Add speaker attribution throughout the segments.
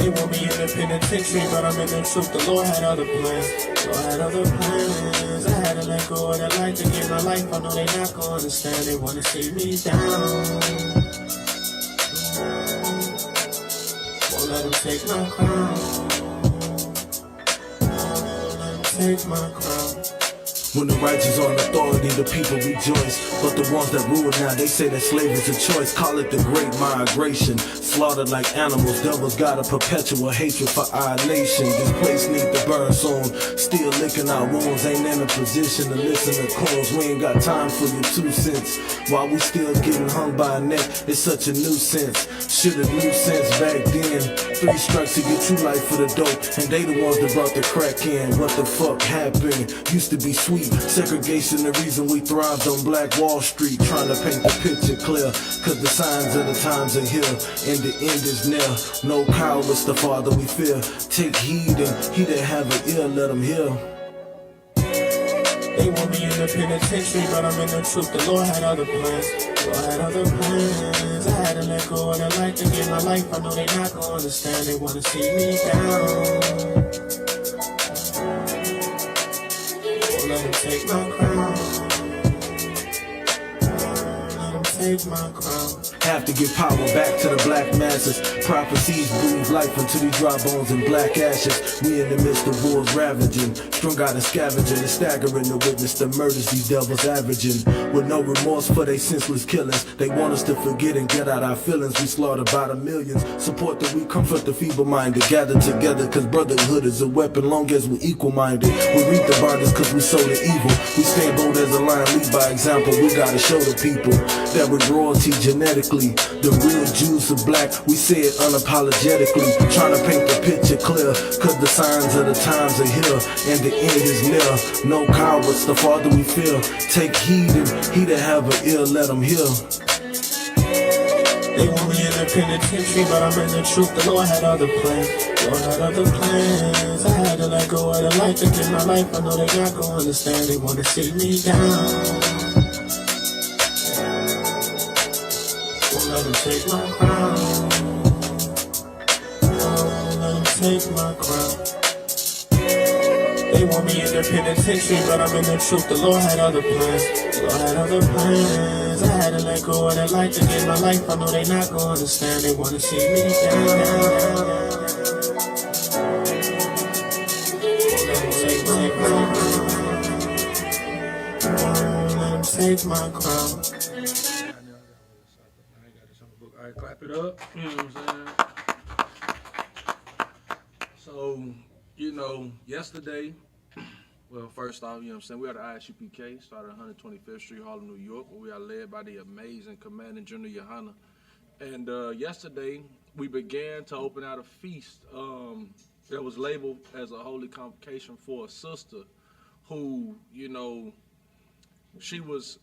Speaker 1: They want me in the penitentiary, but I'm in the truth. The Lord had other plans. Lord had other plans. I had to let go of that life to get my life. I know they not gonna understand. They wanna see me down. Won't let them take my crown. Won't let them take my crown.
Speaker 2: When the righteous on authority, the people rejoice. But the ones that rule now, they say that slavery's a choice. Call it the great migration. Slaughtered like animals, devils got a perpetual hatred for our nation. This place need to burn soon. Still licking our wounds, ain't in a position to listen to coons. We ain't got time for your 2 cents. While we still getting hung by a neck, it's such a nuisance. Should've knew sense back then. 3 strikes to get you life for the dope, and they the ones that brought the crack in. What the fuck happened? Used to be sweet. Segregation, the reason we thrived on Black Wall Street. Trying to paint the picture clear, cause the signs of the times are here, and the end is near. No cowardice, the Father we fear. Take heed, and he that have an ear, let him hear.
Speaker 1: They want me in the penitentiary, but I'm in the truth. The Lord had other plans. Lord had other plans. I had to let go of that life to get my life. I know they not gonna understand. They wanna see me down. Let them take my crown. Let them take my crown.
Speaker 2: Have to give power back to the black masses. Prophecies breathe life into these dry bones and black ashes. We in the midst of wars ravaging, strung out and scavenging, and staggering to witness the murders these devils averaging. With no remorse for they senseless killings, they want us to forget and get out our feelings. We slaughter by the millions, support the weak, comfort the feeble-minded. Gather together cause brotherhood is a weapon long as we're equal-minded. We reap the bondage cause we sow the evil. We stand bold as a lion, lead by example. We gotta show the people that we're royalty genetically. The real Jews are black, we say it unapologetically. Trying to paint the picture clear, cause the signs of the times are here, and the end is near. No cowards, the Father we fear. Take heed, and he that have an ear, let him hear.
Speaker 1: They want me in the penitentiary, but I'm in the truth. The Lord had other plans. Lord had other plans. I had to let go of the life to get my life. I know they not gonna understand. They wanna see me down. Let them take my crown. Let them take my crown. They want me in the penitentiary, but I'm in the truth. The Lord had other plans. Lord had other plans. I had to let go of that life to get my life. I know they not gonna understand. They wanna see me down. Let them take my crown. Let them take my crown.
Speaker 3: Alright, clap it up, you know what I'm saying? So, yesterday, well, first off, we are at the Isupk, started at 125th Street, Harlem, New York, where we are led by the amazing Commanding General Yohana. And yesterday, we began to open out a feast that was labeled as a holy convocation for a sister who, she was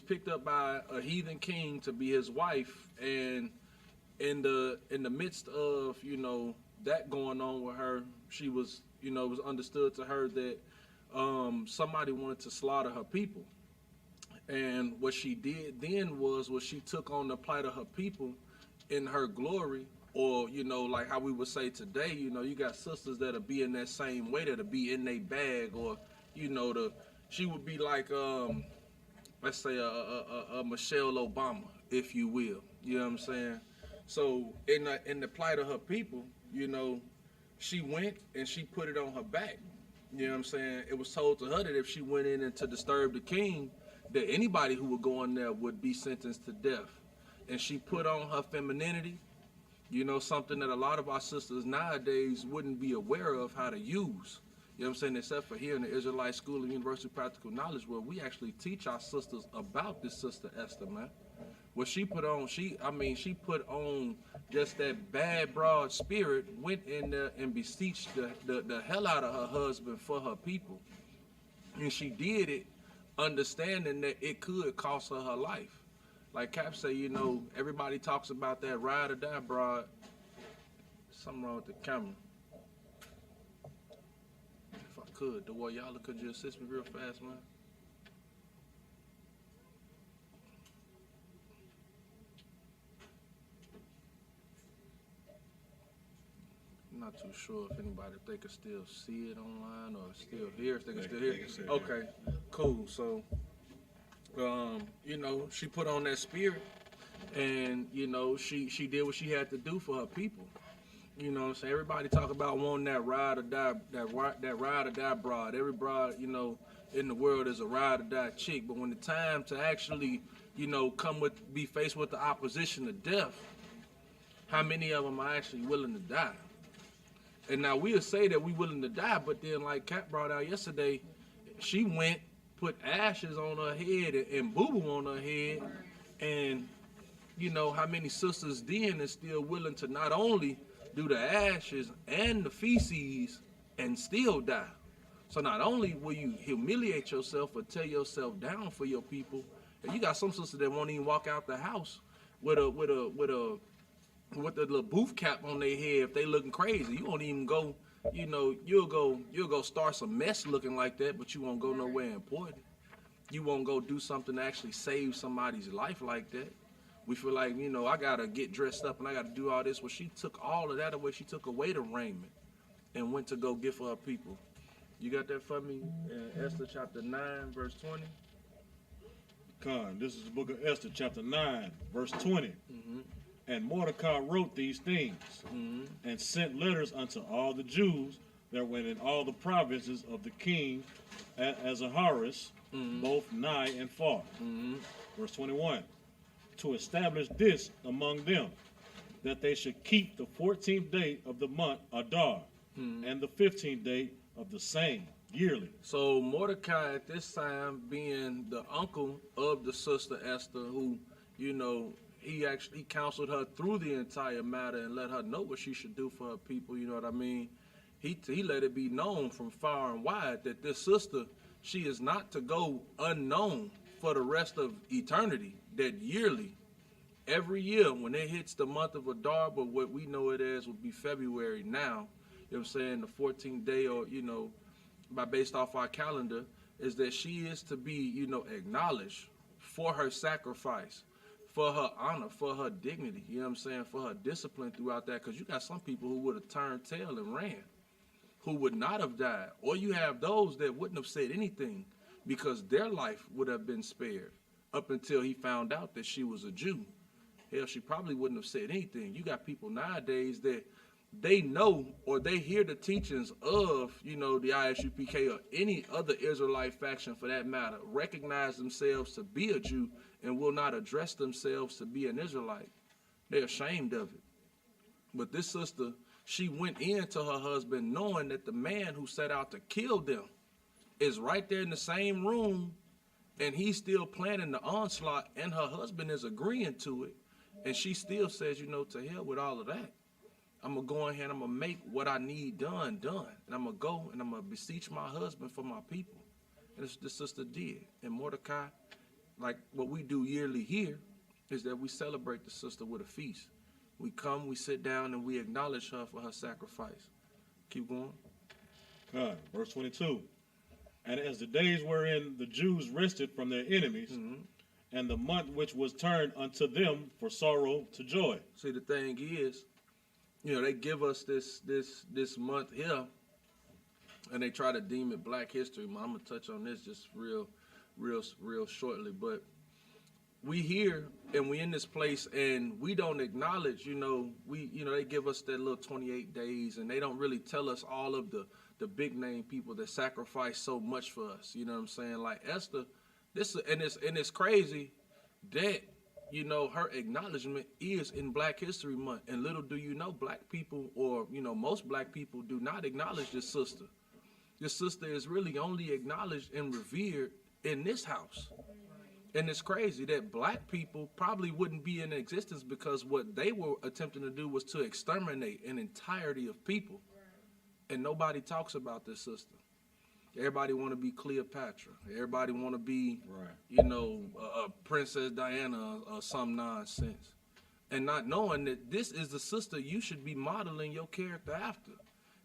Speaker 3: picked up by a heathen king to be his wife, and in the midst of that going on with her, she was it was understood to her that somebody wanted to slaughter her people, and what she did then was she took on the plight of her people in her glory, or like how we would say today, you got sisters that'll be in that same way, that'll be in their bag, or she would be like let's say a Michelle Obama, if you will. You know what I'm saying? So in the plight of her people, she went and she put it on her back. You know what I'm saying? It was told to her that if she went in and to disturb the king, that anybody who would go in there would be sentenced to death. And she put on her femininity, something that a lot of our sisters nowadays wouldn't be aware of how to use. You know what I'm saying? Except for here in the Israelite School of University of Practical Knowledge, where we actually teach our sisters about this sister Esther, man. What she put on, she put on just that bad broad spirit, went in there and beseeched the hell out of her husband for her people. And she did it understanding that it could cost her her life. Like Cap say, everybody talks about that ride or die broad. Something wrong with the camera. Could the way y'all could you assist me real fast, man? not too sure if anybody, if they could still see it online or still hear, if they can still hear it. Okay, cool. So, you know, she put on that spirit, and you know, she did what she had to do for her people. You know what I'm saying? Everybody talk about wanting that ride or die, that ride or die broad. Every broad, you know, in the world is a ride or die chick. But when the time to actually, you know, be faced with the opposition of death, how many of them are actually willing to die? And now we'll say that we willing to die, but then like Kat brought out yesterday, she went, put ashes on her head and boo-boo on her head, and you know how many sisters then is still willing to not only do the ashes and the feces and still die. So not only will you humiliate yourself or tear yourself down for your people, and you got some sisters that won't even walk out the house with the little booth cap on their head if they looking crazy. You won't even go, you know, you'll go start some mess looking like that, but you won't go nowhere important. You won't go do something to actually save somebody's life like that. We feel like, you know, I gotta get dressed up and I gotta do all this. Well, she took all of that away. She took away the raiment and went to go get for her people. You got that for me? Esther chapter 9, verse 20.
Speaker 4: Con, this is the book of Esther, chapter 9, verse 20.
Speaker 3: Mm-hmm.
Speaker 4: And Mordecai wrote these things, and sent letters unto all the Jews that were in all the provinces of the king Ahasuerus, both nigh and far. Verse 21. To establish this among them, that they should keep the 14th day of the month Adar, and the 15th day of the same yearly.
Speaker 3: So Mordecai at this time, being the uncle of the sister Esther, who, you know, he actually counseled her through the entire matter and let her know what she should do for her people, you know what I mean? He let it be known from far and wide that this sister, she is not to go unknown for the rest of eternity, that yearly, every year when it hits the month of Adar, but what we know it as would be February now, you know what I'm saying, the 14th day, or, you know, based off our calendar, is that she is to be, you know, acknowledged for her sacrifice, for her honor, for her dignity, you know what I'm saying, for her discipline throughout that, because you got some people who would have turned tail and ran, who would not have died, or you have those that wouldn't have said anything because their life would have been spared up until he found out that she was a Jew. Hell, she probably wouldn't have said anything. You got people nowadays that they know or they hear the teachings of, you know, the Isupk or any other Israelite faction for that matter, recognize themselves to be a Jew and will not address themselves to be an Israelite. They're ashamed of it. But this sister, she went into her husband knowing that the man who set out to kill them is right there in the same room, and he's still planning the onslaught, and her husband is agreeing to it. And she still says, you know, to hell with all of that. I'm going to go ahead and I'm going to make what I need done. And I'm going to go and I'm going to beseech my husband for my people. And this the sister did. And Mordecai, like what we do yearly here, is that we celebrate the sister with a feast. We come, we sit down, and we acknowledge her for her sacrifice. Keep going.
Speaker 4: Verse 22. And as the days wherein the Jews rested from their enemies, and the month which was turned unto them for sorrow to joy.
Speaker 3: See, the thing is, you know, they give us this month here, and they try to deem it Black History Month. I'm gonna touch on this just real shortly, but we here and we in this place and we don't acknowledge, you know, they give us that little 28 days and they don't really tell us all of the big name people that sacrifice so much for us. You know what I'm saying? Like Esther, it's crazy that, you know, her acknowledgement is in Black History Month. And little do you know, Black people, or, you know, most Black people do not acknowledge this sister. This sister is really only acknowledged and revered in this house. And it's crazy that Black people probably wouldn't be in existence because what they were attempting to do was to exterminate an entirety of people. And nobody talks about this sister. Everybody want to be Cleopatra. Everybody want to be, you know, Princess Diana or some nonsense. And not knowing that this is the sister you should be modeling your character after.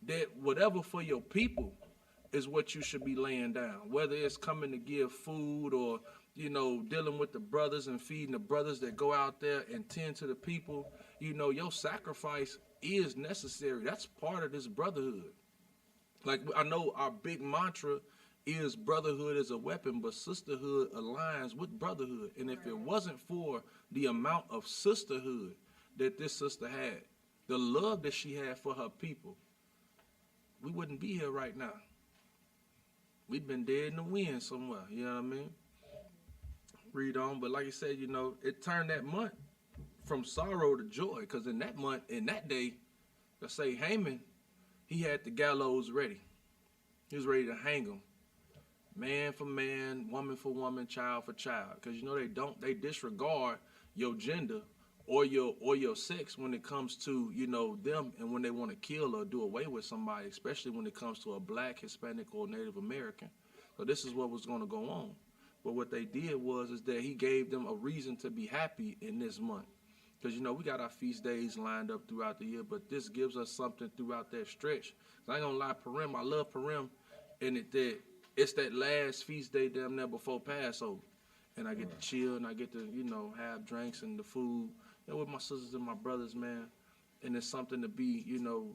Speaker 3: That whatever for your people is what you should be laying down. Whether it's coming to give food or, you know, dealing with the brothers and feeding the brothers that go out there and tend to the people. you know, your sacrifice is necessary. That's part of this brotherhood. Like, I know our big mantra is brotherhood is a weapon, but sisterhood aligns with brotherhood. And if it wasn't for the amount of sisterhood that this sister had, the love that she had for her people, we wouldn't be here right now. We'd been dead in the wind somewhere, you know what I mean? Read on, but like I said, you know, it turned that month from sorrow to joy, because in that month, in that day, let's say Haman, he had the gallows ready. He was ready to hang them. Man for man, woman for woman, child for child. Because, you know, they disregard your gender or your sex when it comes to, you know, them, and when they want to kill or do away with somebody, especially when it comes to a black, Hispanic, or Native American. So this is what was going to go on. But what they did is that he gave them a reason to be happy in this month. Because, you know, we got our feast days lined up throughout the year, but this gives us something throughout that stretch. I ain't gonna lie, Purim, I love Purim, and it's that last feast day damn near before Passover. And I get to chill, and I get to, you know, have drinks and the food, you know, with my sisters and my brothers, man. And it's something to be, you know,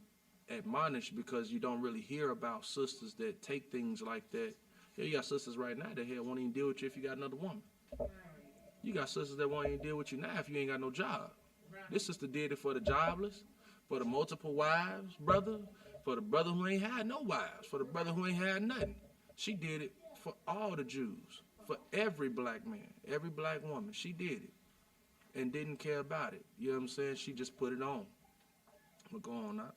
Speaker 3: admonished, because you don't really hear about sisters that take things like that. Yeah, you got sisters right now that won't even deal with you if you got another woman. You got sisters that won't even deal with you now if you ain't got no job. This sister did it for the jobless, for the multiple wives, brother, for the brother who ain't had no wives, for the brother who ain't had nothing. She did it for all the Jews, for every black man, every black woman. She did it and didn't care about it. You know what I'm saying? She just put it on. But go on now.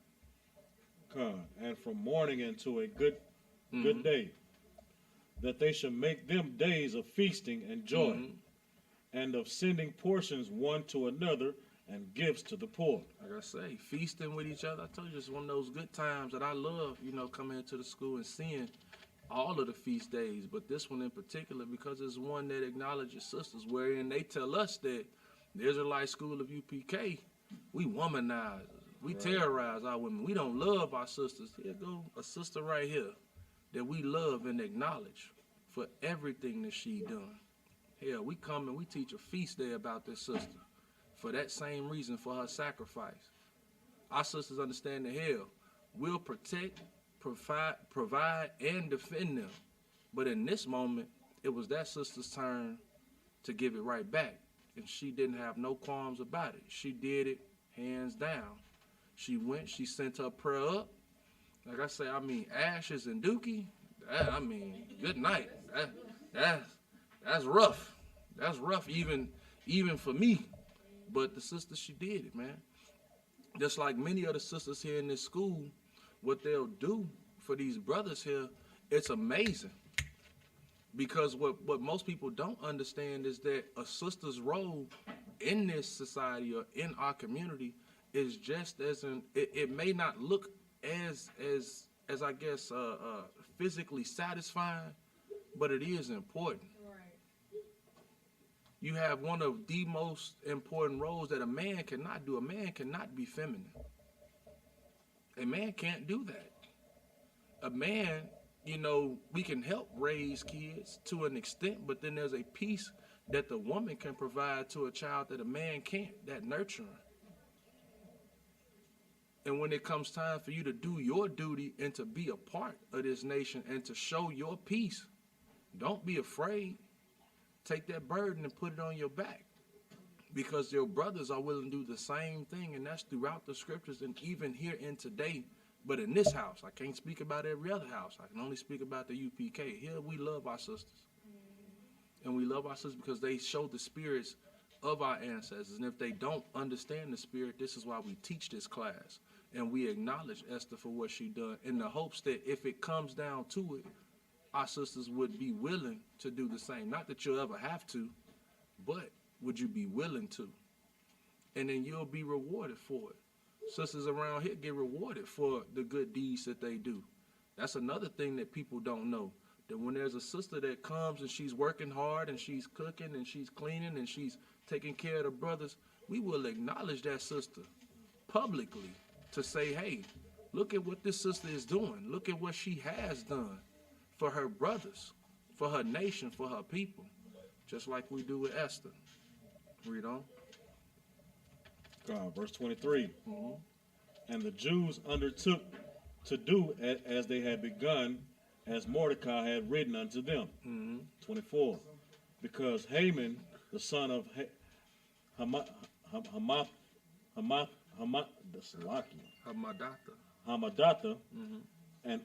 Speaker 4: God, and from mourning into a good day, that they should make them days of feasting and joy, and of sending portions one to another and gifts to the poor.
Speaker 3: Like I say, feasting with each other. I told you, it's one of those good times that I love, you know, coming into the school and seeing all of the feast days, but this one in particular, because it's one that acknowledges sisters, wherein they tell us that the Israelite School of UPK, we womanize, we terrorize our women. We don't love our sisters. Here go a sister right here that we love and acknowledge for everything that she done. Hell, we come and we teach a feast day about this sister for that same reason, for her sacrifice. Our sisters understand that hell, we'll protect, provide, and defend them. But in this moment, it was that sister's turn to give it right back. And she didn't have no qualms about it. She did it hands down. She went, she sent her prayer up. Like I say, I mean, ashes and dookie, I mean, good night. That's rough. That's rough even for me. But the sister, she did it, man. Just like many of the sisters here in this school, what they'll do for these brothers here, it's amazing. Because what most people don't understand is that a sister's role in this society or in our community is just as it may not look as I guess physically satisfying, but it is important. Right. You have one of the most important roles that a man cannot do. A man cannot be feminine. A man can't do that. A man, you know, we can help raise kids to an extent, but then there's a piece that the woman can provide to a child that a man can't, that nurturing. And when it comes time for you to do your duty and to be a part of this nation and to show your peace, don't be afraid. Take that burden and put it on your back, because your brothers are willing to do the same thing, and that's throughout the scriptures and even here in today. But in this house, I can't speak about every other house. I can only speak about the UPK. Here we love our sisters. And we love our sisters because they show the spirits of our ancestors. And if they don't understand the spirit, this is why we teach this class. And we acknowledge Esther for what she done, in the hopes that if it comes down to it, our sisters would be willing to do the same. Not that you'll ever have to, but would you be willing to? And then you'll be rewarded for it. Sisters around here get rewarded for the good deeds that they do. That's another thing that people don't know. That when there's a sister that comes and she's working hard and she's cooking and she's cleaning and she's taking care of the brothers, we will acknowledge that sister publicly to say, hey, look at what this sister is doing. Look at what she has done for her brothers, for her nation, for her people. Just like we do with Esther. Read on.
Speaker 4: Verse 23. And the Jews undertook to do as they had begun, as Mordecai had written unto them. 24. Because Haman, the son of Hamadatha, and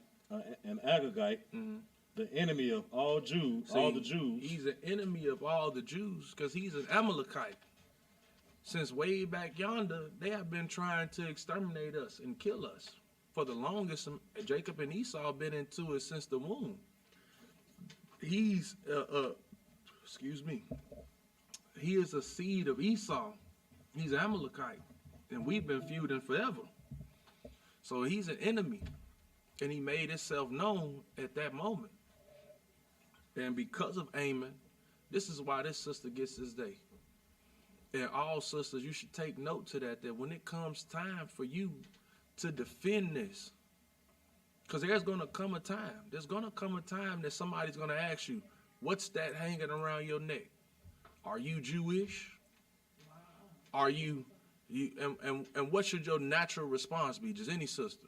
Speaker 4: Agagite, the enemy of all Jews, all the Jews.
Speaker 3: He's an enemy of all the Jews because he's an Amalekite. Since way back yonder, they have been trying to exterminate us and kill us. For the longest, Jacob and Esau been into it since the womb. He's, he is a seed of Esau. He's Amalekite, and we've been feuding forever. So he's an enemy, and he made himself known at that moment. And because of Haman, this is why this sister gets this day. And all sisters, you should take note to that when it comes time for you to defend this, because there's going to come a time. There's going to come a time that somebody's going to ask you, what's that hanging around your neck? Are you Jewish? Are you and what should your natural response be? Just any sister.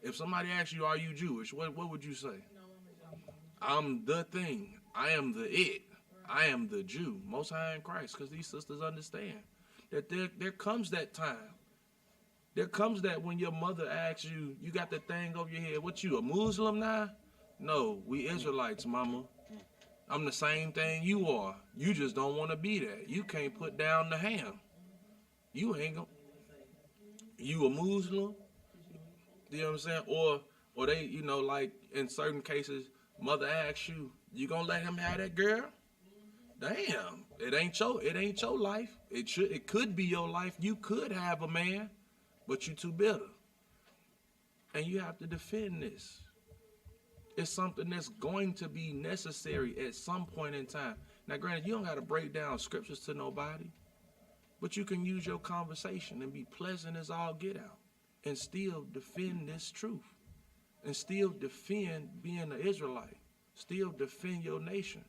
Speaker 3: If somebody asks you, are you Jewish? What would you say? I'm the thing. I am the it. I am the Jew, Most High in Christ, because these sisters understand that there comes that time. There comes that when your mother asks you, you got that thing over your head, what you, a Muslim now? No, we Israelites, mama. I'm the same thing you are. You just don't want to be that. You can't put down the ham. You ain't gonna. You a Muslim? You know what I'm saying? Or they, you know, like in certain cases, mother asks you, you gonna let him have that girl? Damn, it ain't your life. It could be your life. You could have a man, but you too bitter. And you have to defend this. It's something that's going to be necessary at some point in time. Now, granted, you don't got to break down scriptures to nobody, but you can use your conversation and be pleasant as all get out and still defend this truth and still defend being an Israelite, still defend your nation.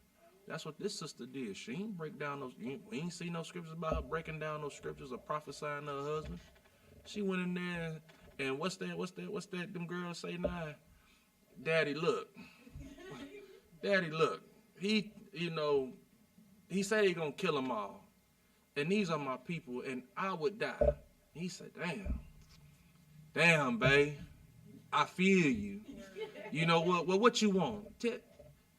Speaker 3: That's what this sister did. She ain't break down those. We ain't see no scriptures about her breaking down those scriptures or prophesying to her husband. She went in there and what's that? Them girls say now, Daddy, look. Daddy, look. He said he gonna kill them all, and these are my people, and I would die. He said, damn, babe, I feel you. You know what? Well, what you want?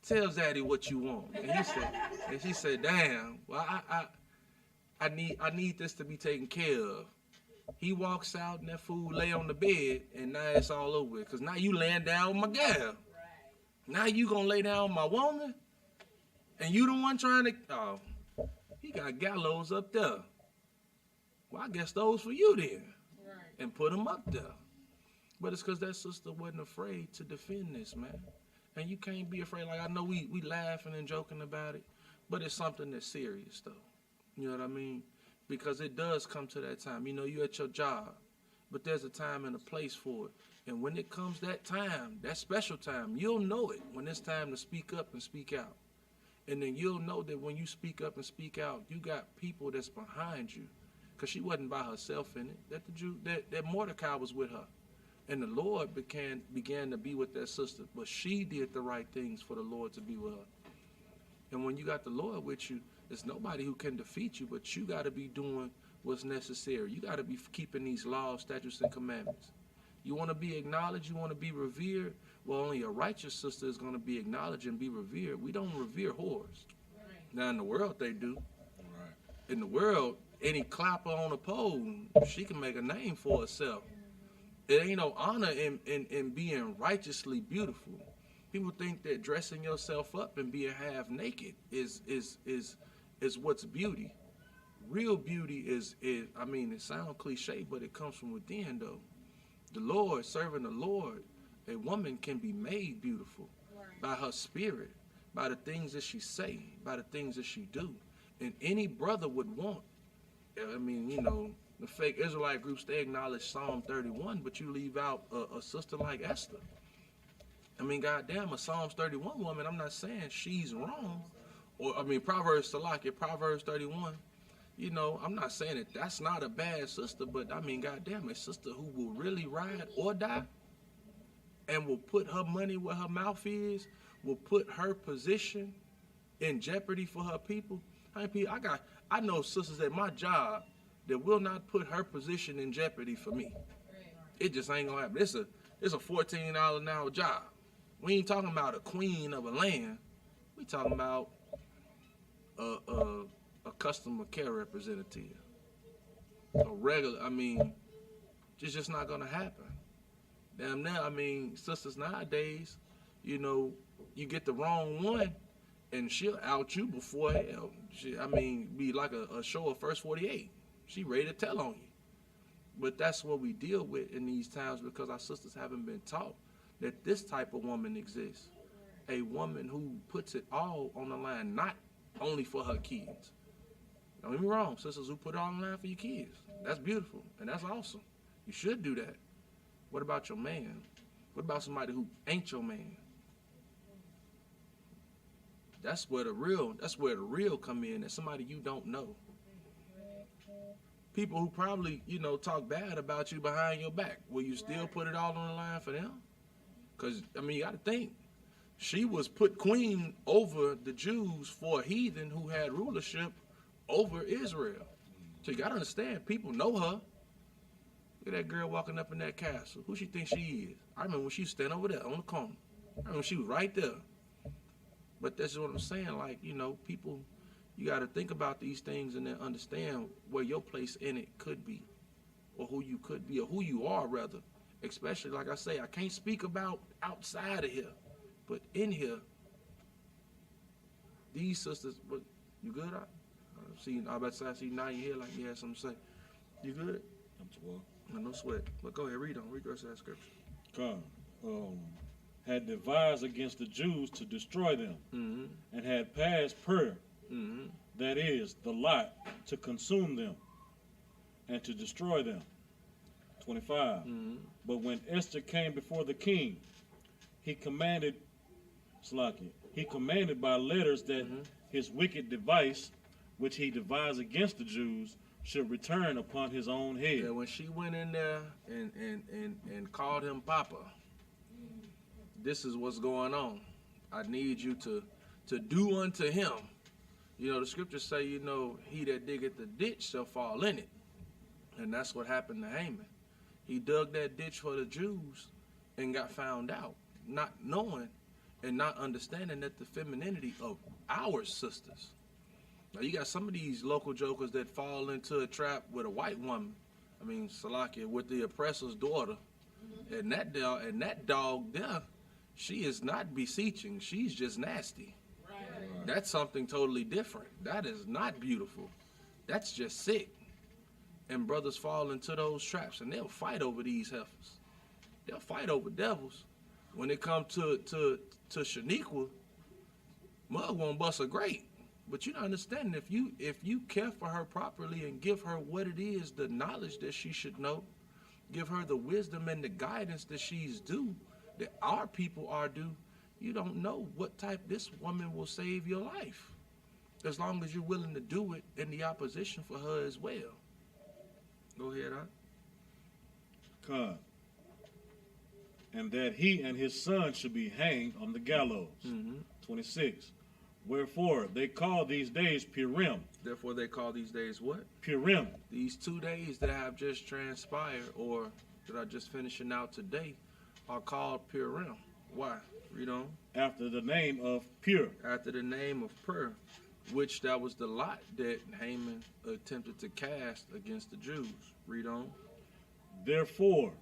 Speaker 3: Tell Zaddy what you want. And she said, damn, well, I need this to be taken care of. He walks out and that fool lay on the bed, and now it's all over with. Because now you laying down with my gal. Right. Now you gonna lay down with my woman? And you the one trying to, oh, he got gallows up there. Well, I guess those for you then. Right. And put them up there. But it's because that sister wasn't afraid to defend this, man. And you can't be afraid. Like, I know we laughing and joking about it, but it's something that's serious, though. You know what I mean? Because it does come to that time. You know, you're at your job, but there's a time and a place for it. And when it comes that time, that special time, you'll know it when it's time to speak up and speak out. And then you'll know that when you speak up and speak out, you got people that's behind you. Because she wasn't by herself in it. That Mordecai was with her. And the Lord began to be with that sister. But she did the right things for the Lord to be with her. And when you got the Lord with you, there's nobody who can defeat you, but you got to be doing what's necessary. You got to be keeping these laws, statutes, and commandments. You want to be acknowledged, you want to be revered, well, only a righteous sister is going to be acknowledged and be revered. We don't revere whores. Right. Now, in the world, they do. Right. In the world, any clapper on a pole, she can make a name for herself. It ain't no honor in being righteously beautiful. People think that dressing yourself up and being half naked is what's beauty. Real beauty is I mean, it sounds cliche, but it comes from within, though. The Lord, serving the Lord, a woman can be made beautiful by her spirit, by the things that she say, by the things that she do. And any brother would want, I mean, you know, the fake Israelite groups, they acknowledge Psalm 31, but you leave out a sister like Esther. I mean, goddamn, a Psalms 31 woman, I'm not saying she's wrong. Or, I mean, Proverbs 31, You know, I'm not saying that that's not a bad sister, but I mean, goddamn, a sister who will really ride or die and will put her money where her mouth is, will put her position in jeopardy for her people. I know sisters at my job that will not put her position in jeopardy for me. It just ain't gonna happen. It's a $14 an hour job. We ain't talking about a queen of a land. We talking about a customer care representative. A regular, I mean, it's just not gonna happen. Damn now, I mean, sisters nowadays, you know, you get the wrong one and she'll out you before hell. Be like a show of First 48. She ready to tell on you. But that's what we deal with in these times because our sisters haven't been taught that this type of woman exists. A woman who puts it all on the line, not only for her kids. Don't get me wrong, sisters who put it all on the line for your kids. That's beautiful and that's awesome. You should do that. What about your man? What about somebody who ain't your man? That's where the real come in. That's somebody you don't know. People who probably, you know, talk bad about you behind your back. Will you still put it all on the line for them? Because, I mean, you got to think. She was put queen over the Jews for a heathen who had rulership over Israel. So you got to understand, people know her. Look at that girl walking up in that castle. Who she thinks she is? I remember when she was standing over there on the corner. I remember she was right there. But that's what I'm saying. Like, you know, people, you got to think about these things and then understand where your place in it could be, or who you could be, or who you are, rather. Especially, like I say, I can't speak about outside of here, but in here, these sisters, but you good? I'm about to say, I see now you here like you had something to say. You good?
Speaker 4: I'm 12.
Speaker 3: No sweat. But go ahead, read on. Read the rest of that scripture.
Speaker 4: God had devised against the Jews to destroy them, and had passed prayer, that is, the lot, to consume them and to destroy them. 25. But when Esther came before the king, he commanded by letters that his wicked device, which he devised against the Jews, should return upon his own head.
Speaker 3: Yeah, when she went in there and called him Papa, this is what's going on. I need you to do unto him. You know, the scriptures say, you know, he that diggeth the ditch shall fall in it. And that's what happened to Haman. He dug that ditch for the Jews and got found out, not knowing and not understanding that the femininity of our sisters. Now, you got some of these local jokers that fall into a trap with a white woman. I mean, Salakia, with the oppressor's daughter. And that dog there, she is not beseeching. She's just nasty. Right. That's something totally different. That is not beautiful. That's just sick. And brothers fall into those traps, and they'll fight over these heifers. They'll fight over devils. When it comes to Shaniqua, Mug won't bust a grape. But you don't understand, if you care for her properly and give her what it is, the knowledge that she should know, give her the wisdom and the guidance that she's due, that our people are due, you don't know what type this woman will save your life. As long as you're willing to do it in the opposition for her as well. Go ahead,
Speaker 4: God. And that he and his son should be hanged on the gallows. 26. Wherefore they call these days Purim.
Speaker 3: Therefore they call these days what?
Speaker 4: Purim.
Speaker 3: These 2 days that have just transpired, or that are just finishing out today, are called Purim. Why? Read on.
Speaker 4: After the name of Pur.
Speaker 3: After the name of Pur, which that was the lot that Haman attempted to cast against the Jews. Read on.
Speaker 4: Therefore,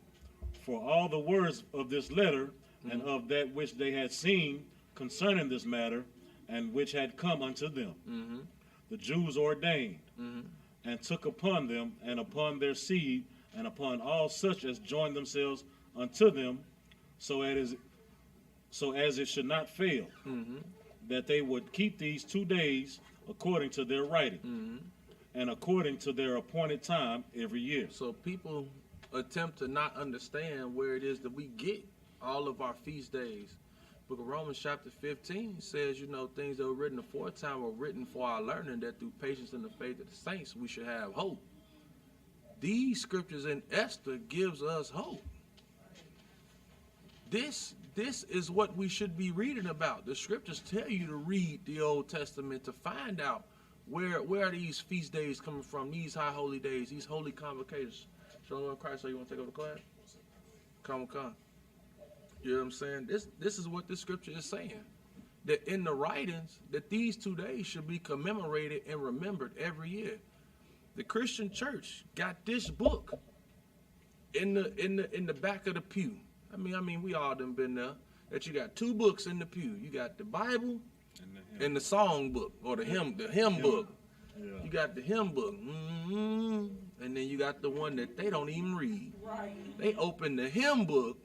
Speaker 4: for all the words of this letter, and of that which they had seen concerning this matter, and which had come unto them, the Jews ordained, and took upon them, and upon their seed, and upon all such as joined themselves unto them, so as it should not fail, that they would keep these 2 days according to their writing, and according to their appointed time every year.
Speaker 3: So people attempt to not understand where it is that we get all of our feast days. Book of Romans chapter 15 says, you know, things that were written aforetime were written for our learning, that through patience and the faith of the saints we should have hope. These scriptures in Esther gives us hope. This is what we should be reading about. The scriptures tell you to read the Old Testament to find out where are these feast days coming from, these high holy days, these holy convocations. Shalom Christ, so you want to take over the class? Come. You know what I'm saying? This is what this scripture is saying. That in the writings, that these 2 days should be commemorated and remembered every year. The Christian church got this book in the back of the pew. I mean, we all done been there. That you got 2 books in the pew. You got the Bible and the song book, or the hymn book. Yeah. You got the hymn book, and then you got the one that they don't even read. Right. They open the hymn book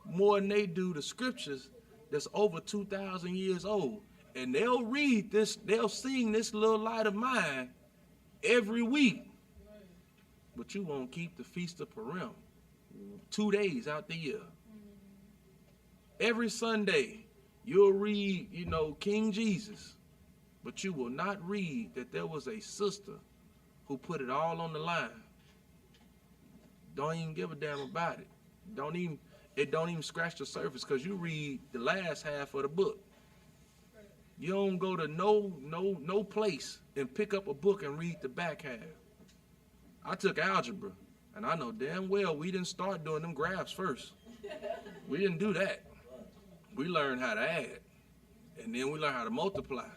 Speaker 3: more than they do the scriptures that's over 2,000 years old. And they'll read this, they'll sing this little light of mine every week. But you won't keep the Feast of Purim 2 days out the year. Every Sunday, you'll read, you know, King Jesus, but you will not read that there was a sister who put it all on the line. Don't even give a damn about it. It don't even scratch the surface, because you read the last half of the book. You don't go to no place and pick up a book and read the back half. I took algebra, and I know damn well we didn't start doing them graphs first. We didn't do that. We learned how to add, and then we learned how to multiply.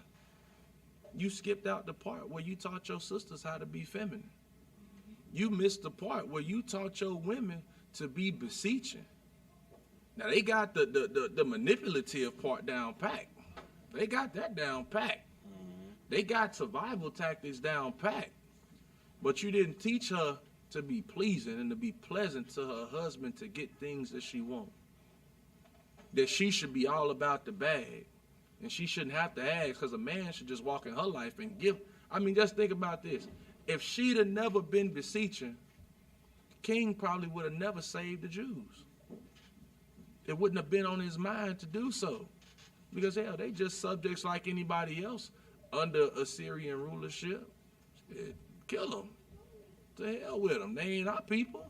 Speaker 3: You skipped out the part where you taught your sisters how to be feminine. You missed the part where you taught your women to be beseeching. Now, they got the manipulative part down pat. They got that down pat. They got survival tactics down pat. But you didn't teach her to be pleasing and to be pleasant to her husband, to get things that she wants. That she should be all about the bag. And she shouldn't have to ask, because a man should just walk in her life and give. I mean, just think about this. If she'd have never been beseeching, King probably would have never saved the Jews. It wouldn't have been on his mind to do so. Because, hell, they just subjects like anybody else under Assyrian rulership. Kill them. To hell with them. They ain't our people.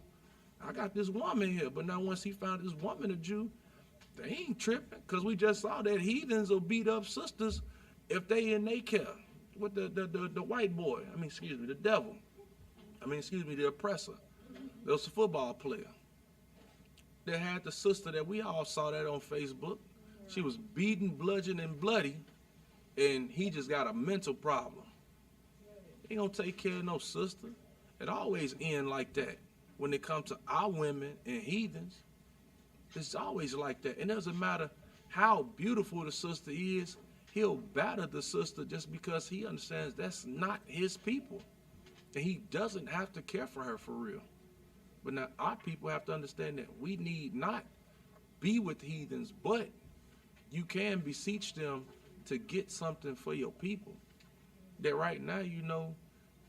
Speaker 3: I got this woman here. But now once he found this woman a Jew, they ain't tripping. Because we just saw that heathens will beat up sisters if they in they care. With the white boy. The devil. The oppressor. There was a football player that had the sister that we all saw that on Facebook. She was beaten, bludgeoned, and bloody, and he just got a mental problem. He don't take care of no sister. It always end like that. When it comes to our women and heathens, it's always like that. And it doesn't matter how beautiful the sister is, he'll batter the sister just because he understands that's not his people. And he doesn't have to care for her for real. But now our people have to understand that we need not be with heathens, but you can beseech them to get something for your people. That right now, you know,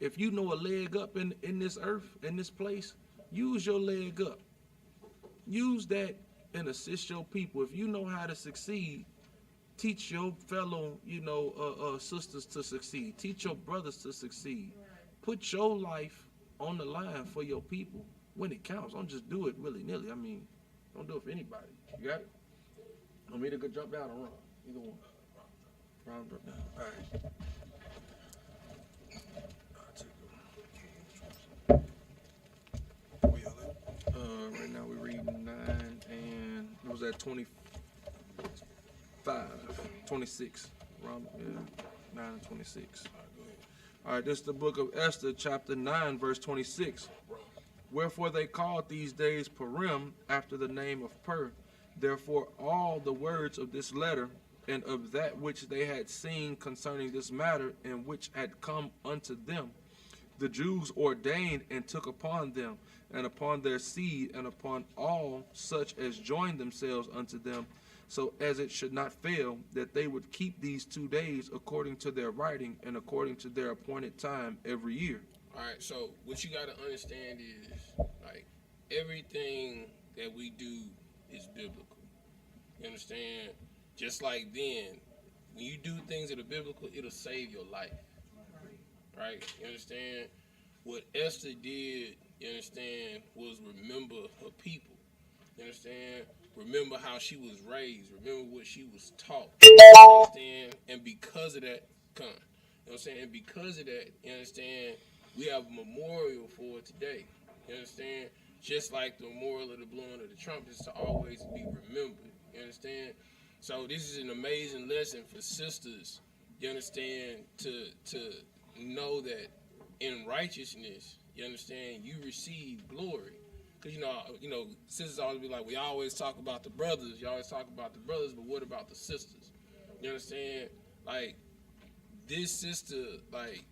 Speaker 3: if you know a leg up in this earth, in this place, use your leg up. Use that and assist your people. If you know how to succeed, teach your fellow, sisters to succeed. Teach your brothers to succeed. Put your life on the line for your people when it counts. Don't just do it willy-nilly. Don't do it for anybody. You got it? Want me to go jump down or run? Either one. Run, jump down. All right. Right now we're reading 9 and what was that, 26. 9 and 26. All right, this is the book of Esther, chapter 9, verse 26. Wherefore they called these days Purim, after the name of Pur. Therefore all the words of this letter, and of that which they had seen concerning this matter, and which had come unto them, the Jews ordained and took upon them, and upon their seed, and upon all such as joined themselves unto them, so as it should not fail, that they would keep these 2 days according to their writing, and according to their appointed time every year.
Speaker 5: All right, so what you got to understand is, like, everything that we do is biblical. You understand? just like then, when you do things that are biblical, it'll save your life. Right? You understand? What Esther did, you understand, was remember her people. You understand? Remember how she was raised. Remember what she was taught. You understand? And because of that, you know what I'm saying? And because of that, you understand, we have a memorial for it today. You understand? Just like the memorial of the blowing of the trumpets to always be remembered. You understand? So this is an amazing lesson for sisters, you understand, to know that in righteousness, you understand, you receive glory. Because, you know, sisters always be like, we always talk about the brothers. You always talk about the brothers, but what about the sisters? You understand? Like, this sister, like,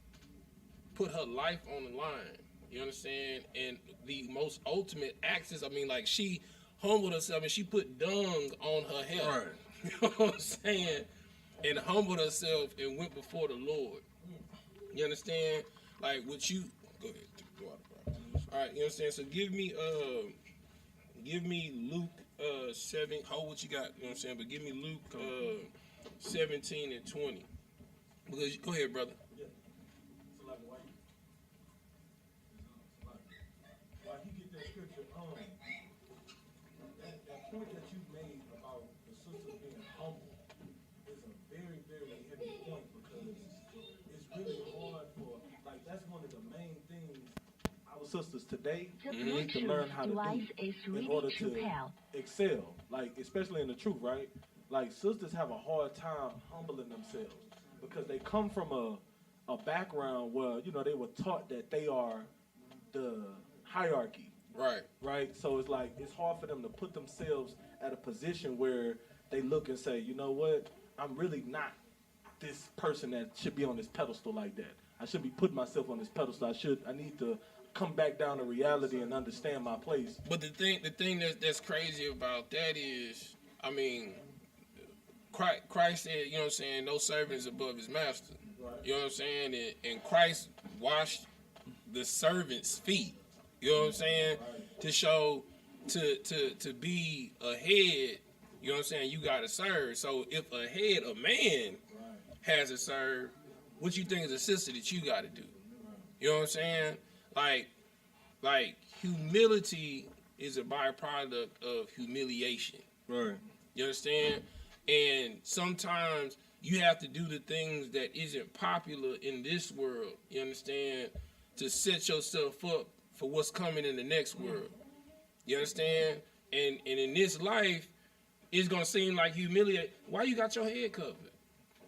Speaker 5: put her life on the line. You understand? And the most ultimate acts is, I mean, like, she humbled herself and she put dung on her head.
Speaker 3: Right.
Speaker 5: You know what I'm saying? And humbled herself and went before the Lord. You understand? Like, what you... Go ahead. All right, you understand? So give me Luke 7. Hold what you got, you know what I'm saying? But give me Luke 17 and 20. Because go ahead, brother.
Speaker 2: Yeah. So like why he get that scripture that point that you made about the sister being humble is a very, very heavy point because it's really hard for, like, that's one of the main things our sisters today need to learn how to do in order to excel, like, especially in the truth, right? Like, sisters have a hard time humbling themselves because they come from a background where, you know, they were taught that they are the hierarchy. Right. So it's like, it's hard for them to put themselves at a position where they look and say, you know what, I'm really not this person that should be on this pedestal like that. I should be putting myself on this pedestal. I need to come back down to reality and understand my place.
Speaker 5: But the thing that's crazy about that is, I mean, Christ said, you know what I'm saying, no servant is above his master. Right. You know what I'm saying? And Christ washed the servant's feet. You know what I'm saying? Right. To show, to be a head, you know what I'm saying, you got to serve. So if a head, a man, has to serve, what you think is a sister that you got to do? You know what I'm saying? Like humility is a byproduct of humiliation.
Speaker 3: Right.
Speaker 5: You understand? And sometimes you have to do the things that isn't popular in this world, you understand, to set yourself up for what's coming in the next world. You understand? And in this life, it's gonna seem like humiliate. Why you got your head covered?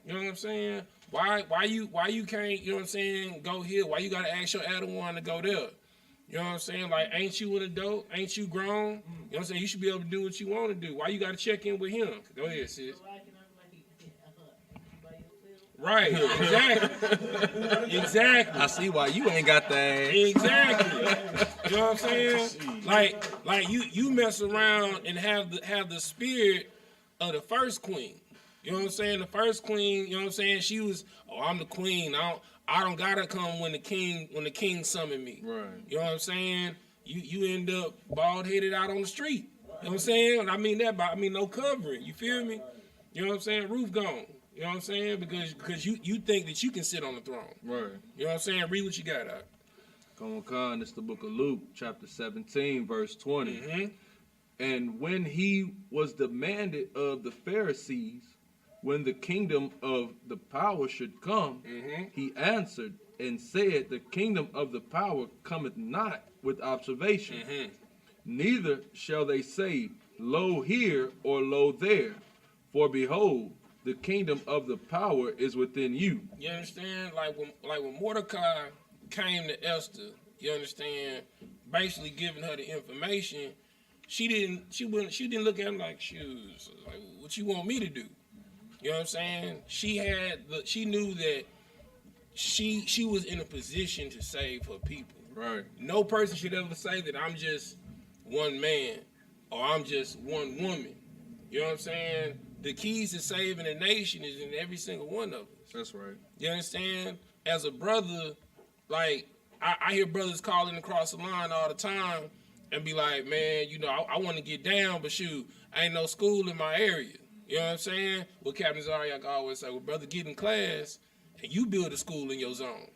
Speaker 5: You know what I'm saying? Why you can't, you know what I'm saying, go here? Why you gotta ask your Adawan to go there? You know what I'm saying? Like, ain't you an adult? Ain't you grown? You know what I'm saying? You should be able to do what you want to do. Why you gotta check in with him? Go ahead, sis. Right, exactly. Exactly.
Speaker 3: I see why you ain't got that.
Speaker 5: Exactly. You know what I'm saying? Like you mess around and have the spirit of the first queen. You know what I'm saying? The first queen, you know what I'm saying? She was, I'm the queen. I don't gotta come when the king summoned me.
Speaker 3: Right.
Speaker 5: You know what I'm saying? You end up bald headed out on the street. You know what I'm saying? I mean that, but I mean no covering. You feel me? You know what I'm saying? Roof gone. You know what I'm saying? Because you think that you can sit on the throne.
Speaker 3: Right.
Speaker 5: You know what I'm saying? Read what you got out.
Speaker 3: Come on, it's the book of Luke, chapter 17, verse 20.
Speaker 5: Mm-hmm.
Speaker 3: And when he was demanded of the Pharisees, when the kingdom of the power should come, he answered and said, the kingdom of the power cometh not with observation. Neither shall they say, lo here or lo there. For behold, the kingdom of the power is within you.
Speaker 5: You understand? Like when Mordecai came to Esther, you understand, basically giving her the information, she didn't look at him like, shoes, like, what you want me to do? You know what I'm saying? She knew that she was in a position to save her people.
Speaker 3: Right.
Speaker 5: No person should ever say that I'm just one man or I'm just one woman. You know what I'm saying? The keys to saving a nation is in every single one of us.
Speaker 3: That's right.
Speaker 5: You understand? As a brother, like, I hear brothers calling across the line all the time and be like, man, you know, I want to get down, but shoot, ain't no school in my area. You know what I'm saying? What Captain Zaryak always say, well, brother, get in class and you build a school in your zone.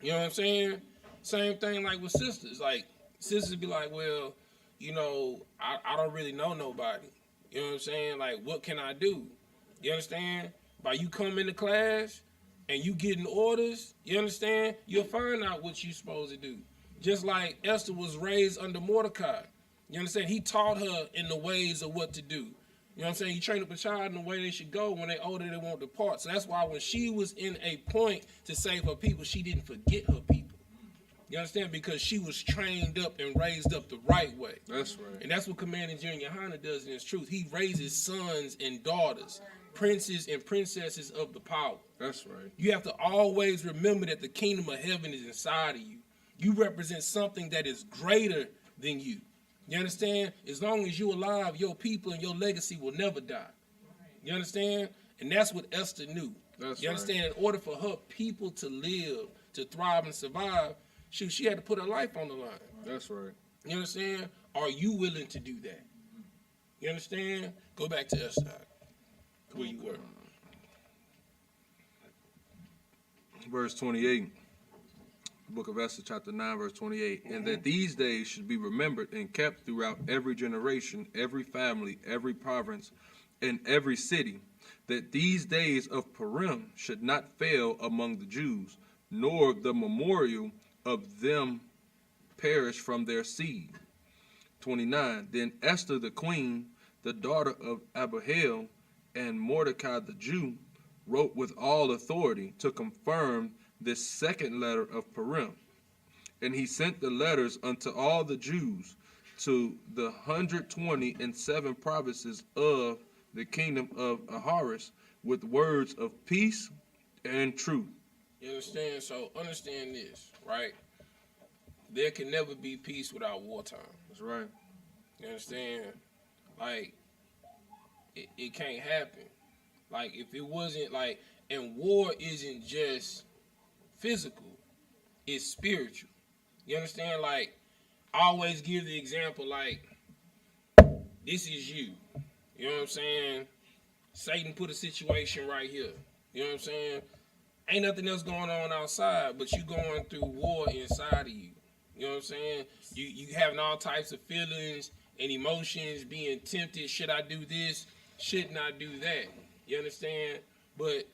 Speaker 5: You know what I'm saying? Same thing like with sisters. Like, sisters be like, well, you know, I don't really know nobody. You know what I'm saying? Like, what can I do? You understand? By you coming to class and you getting orders, you understand? You'll find out what you're supposed to do. Just like Esther was raised under Mordecai. You understand? He taught her in the ways of what to do. You know what I'm saying? He trained up a child in the way they should go. When they older, they won't depart. So that's why when she was in a point to save her people, she didn't forget her people. You understand? Because she was trained up and raised up the right way.
Speaker 3: That's right.
Speaker 5: And that's what Commander Junior Yohana does in his truth. He raises sons and daughters, princes and princesses of the power.
Speaker 3: That's right.
Speaker 5: You have to always remember that the kingdom of heaven is inside of you. You represent something that is greater than you. You understand? As long as you're alive, your people and your legacy will never die. You understand? And that's what Esther knew.
Speaker 3: That's
Speaker 5: you understand? In order for her people to live, to thrive and survive, she had to put her life on the line.
Speaker 3: That's right.
Speaker 5: You understand? Are you willing to do that? You understand? Go back to Esther, where you were.
Speaker 3: Verse 28. Book of Esther, chapter 9, verse 28. And that these days should be remembered and kept throughout every generation, every family, every province, and every city, that these days of Purim should not fail among the Jews, nor the memorial of them perish from their seed. 29. Then Esther the queen, the daughter of Abihail, and Mordecai the Jew, wrote with all authority to confirm this second letter of Purim. And he sent the letters unto all the Jews to the 127 provinces of the kingdom of Ahasuerus with words of peace and truth.
Speaker 5: You understand? So understand this, right? There can never be peace without wartime.
Speaker 3: That's right.
Speaker 5: You understand? Like, it can't happen. Like, if it wasn't like, and war isn't just physical, it's spiritual. You understand? Like, I always give the example, like, this is you. You know what I'm saying? Satan put a situation right here. You know what I'm saying? Ain't nothing else going on outside, but you going through war inside of you. You know what I'm saying? You having all types of feelings and emotions, being tempted. Should I do this? Shouldn't I do that? You understand? But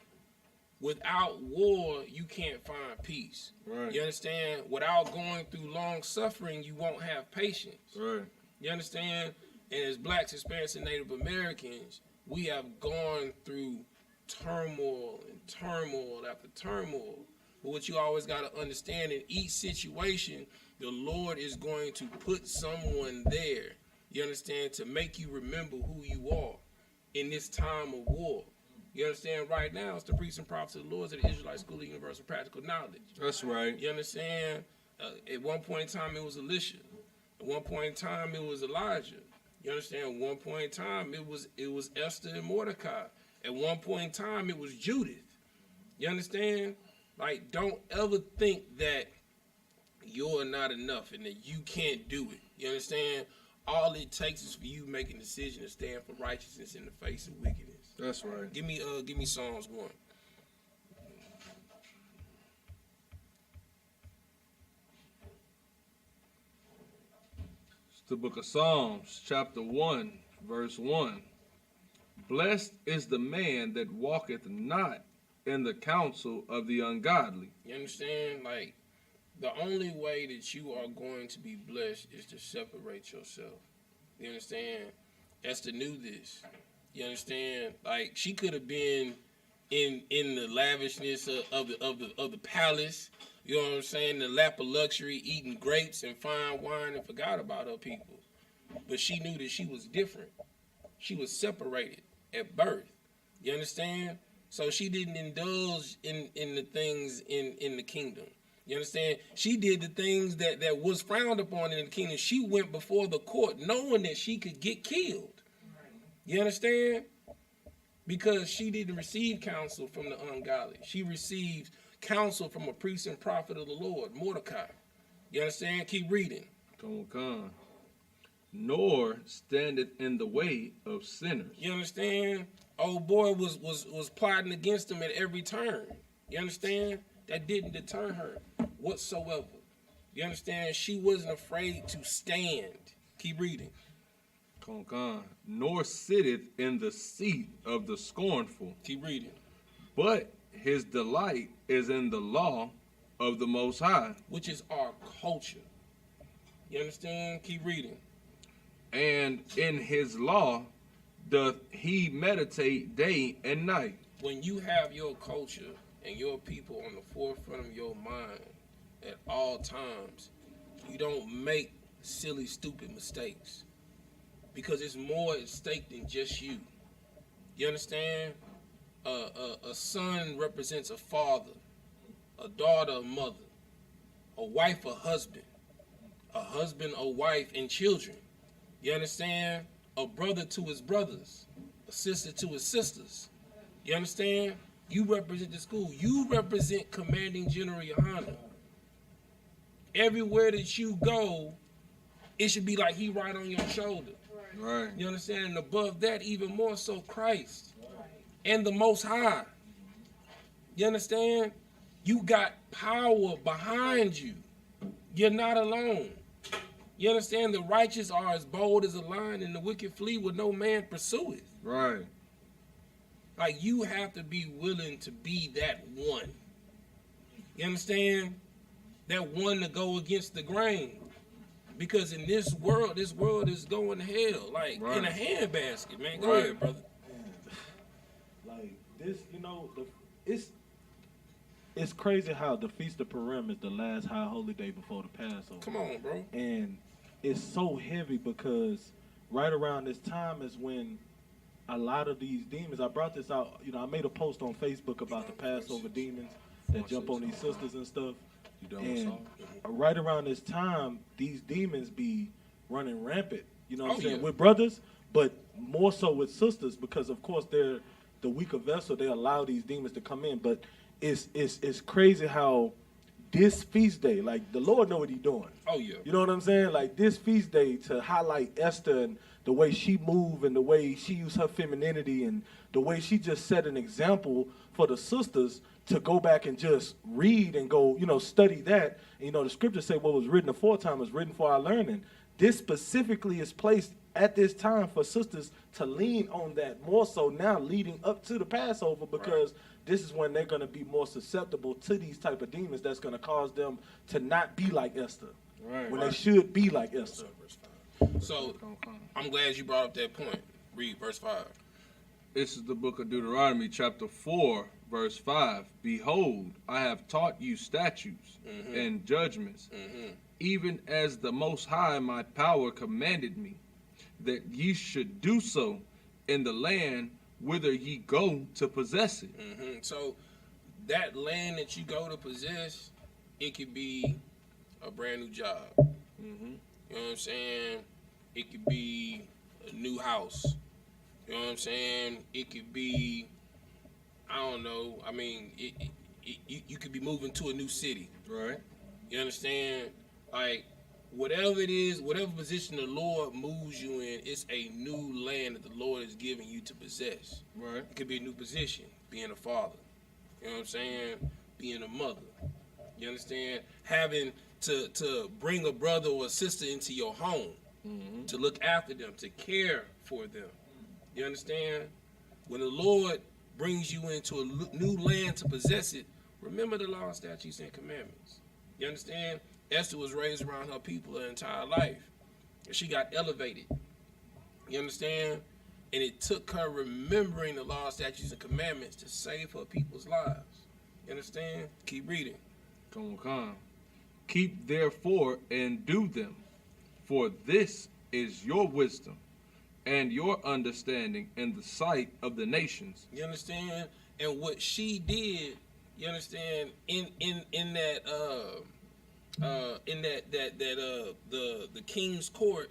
Speaker 5: without war, you can't find peace.
Speaker 3: Right.
Speaker 5: You understand? Without going through long suffering, you won't have patience.
Speaker 3: Right.
Speaker 5: You understand? And as blacks, Hispanics, and Native Americans, we have gone through turmoil and turmoil after turmoil. But what you always got to understand, in each situation, the Lord is going to put someone there, you understand, to make you remember who you are in this time of war. You understand? Right now, it's the priests and prophets of the Lord at the Israelite School of Universal Practical Knowledge.
Speaker 3: That's right.
Speaker 5: You understand? At one point in time, it was Elisha. At one point in time, it was Elijah. You understand? At one point in time, it was Esther and Mordecai. At one point in time, it was Judith. You understand? Like, don't ever think that you're not enough and that you can't do it. You understand? All it takes is for you making a decision to stand for righteousness in the face of wickedness.
Speaker 3: That's right.
Speaker 5: Give me Psalms 1.
Speaker 3: It's the book of Psalms, chapter 1, verse 1. Blessed is the man that walketh not in the counsel of the ungodly.
Speaker 5: You understand? Like, the only way that you are going to be blessed is to separate yourself. You understand? Esther knew this. You understand? Like, she could have been in the lavishness of the palace. You know what I'm saying? The lap of luxury, eating grapes and fine wine, and forgot about her people. But she knew that she was different. She was separated at birth. You understand? So she didn't indulge in the things in the kingdom. You understand? She did the things that was frowned upon in the kingdom. She went before the court knowing that she could get killed. You understand? Because she didn't receive counsel from the ungodly. She received counsel from a priest and prophet of the Lord, Mordecai. You understand? Keep reading.
Speaker 3: Come on. nor standeth in the way of sinners.
Speaker 5: You understand? Old boy was plotting against him at every turn. You understand? That didn't deter her whatsoever. You understand? She wasn't afraid to stand. Keep reading.
Speaker 3: Nor sitteth in the seat of the scornful.
Speaker 5: Keep reading.
Speaker 3: But his delight is in the law of the Most High.
Speaker 5: Which is our culture. You understand? Keep reading.
Speaker 3: And in his law doth he meditate day and night.
Speaker 5: When you have your culture and your people on the forefront of your mind at all times, you don't make silly, stupid mistakes. Because it's more at stake than just you. You understand? A son represents a father, a daughter a mother, a wife a husband a wife and children. You understand? A brother to his brothers, a sister to his sisters. You understand? You represent the school. You represent Commanding General Yohana. Everywhere that you go, it should be like he right on your shoulder.
Speaker 3: Right.
Speaker 5: You understand? And above that, even more so, Christ and the Most High. You understand? You got power behind you. You're not alone. You understand? The righteous are as bold as a lion, and the wicked flee where no man pursueth.
Speaker 3: Right.
Speaker 5: Like, you have to be willing to be that one. You understand? That one to go against the grain. Because in this world is going to hell. Like,
Speaker 3: right.
Speaker 5: in a handbasket, man. Go
Speaker 3: right.
Speaker 5: ahead, brother.
Speaker 4: Like this, you know, it's crazy how the Feast of Purim is the last high holy day before the Passover.
Speaker 5: Come on, bro.
Speaker 4: And it's so heavy because right around this time is when a lot of these demons, I brought this out, you know, I made a post on Facebook about the Passover demons that jump on these sisters and stuff. And right around this time, these demons be running rampant, you know what I'm saying, with brothers, but more so with sisters because, of course, they're the weaker vessel. They allow these demons to come in. But it's crazy how this feast day, like, the Lord know what he's doing.
Speaker 5: Oh, yeah.
Speaker 4: You know what I'm saying? Like, this feast day to highlight Esther and the way she moved and the way she used her femininity and the way she just set an example for the sisters to go back and just read and go, you know, study that. And, you know, the scriptures say what was written aforetime was written for our learning. This specifically is placed at this time for sisters to lean on that more so now leading up to the Passover because this is when they're going to be more susceptible to these type of demons that's going to cause them to not be like Esther when they should be like Esther.
Speaker 5: So, I'm glad you brought up that point. Read verse 5.
Speaker 3: This is the book of Deuteronomy, chapter 4, verse 5. Behold, I have taught you statutes and judgments, even as the Most High my power commanded me, that ye should do so in the land whither ye go to possess it.
Speaker 5: So, that land that you go to possess, it could be a brand new job. You know what I'm saying? It could be a new house. You know what I'm saying? It could be, I don't know. I mean, you could be moving to a new city.
Speaker 3: Right.
Speaker 5: You understand? Like, whatever it is, whatever position the Lord moves you in, it's a new land that the Lord is giving you to possess.
Speaker 3: Right.
Speaker 5: It could be a new position, being a father. You know what I'm saying? Being a mother. You understand? Having to bring a brother or a sister into your home, to look after them, to care for them. You understand? When the Lord brings you into a new land to possess it, remember the law, statutes, and commandments. You understand? Esther was raised around her people her entire life. And she got elevated. You understand? And it took her remembering the law, statutes, and commandments to save her people's lives. You understand? Keep reading.
Speaker 3: Come on. Keep therefore and do them, for this is your wisdom and your understanding in the sight of the nations.
Speaker 5: You understand? And what she did, you understand, in that the king's court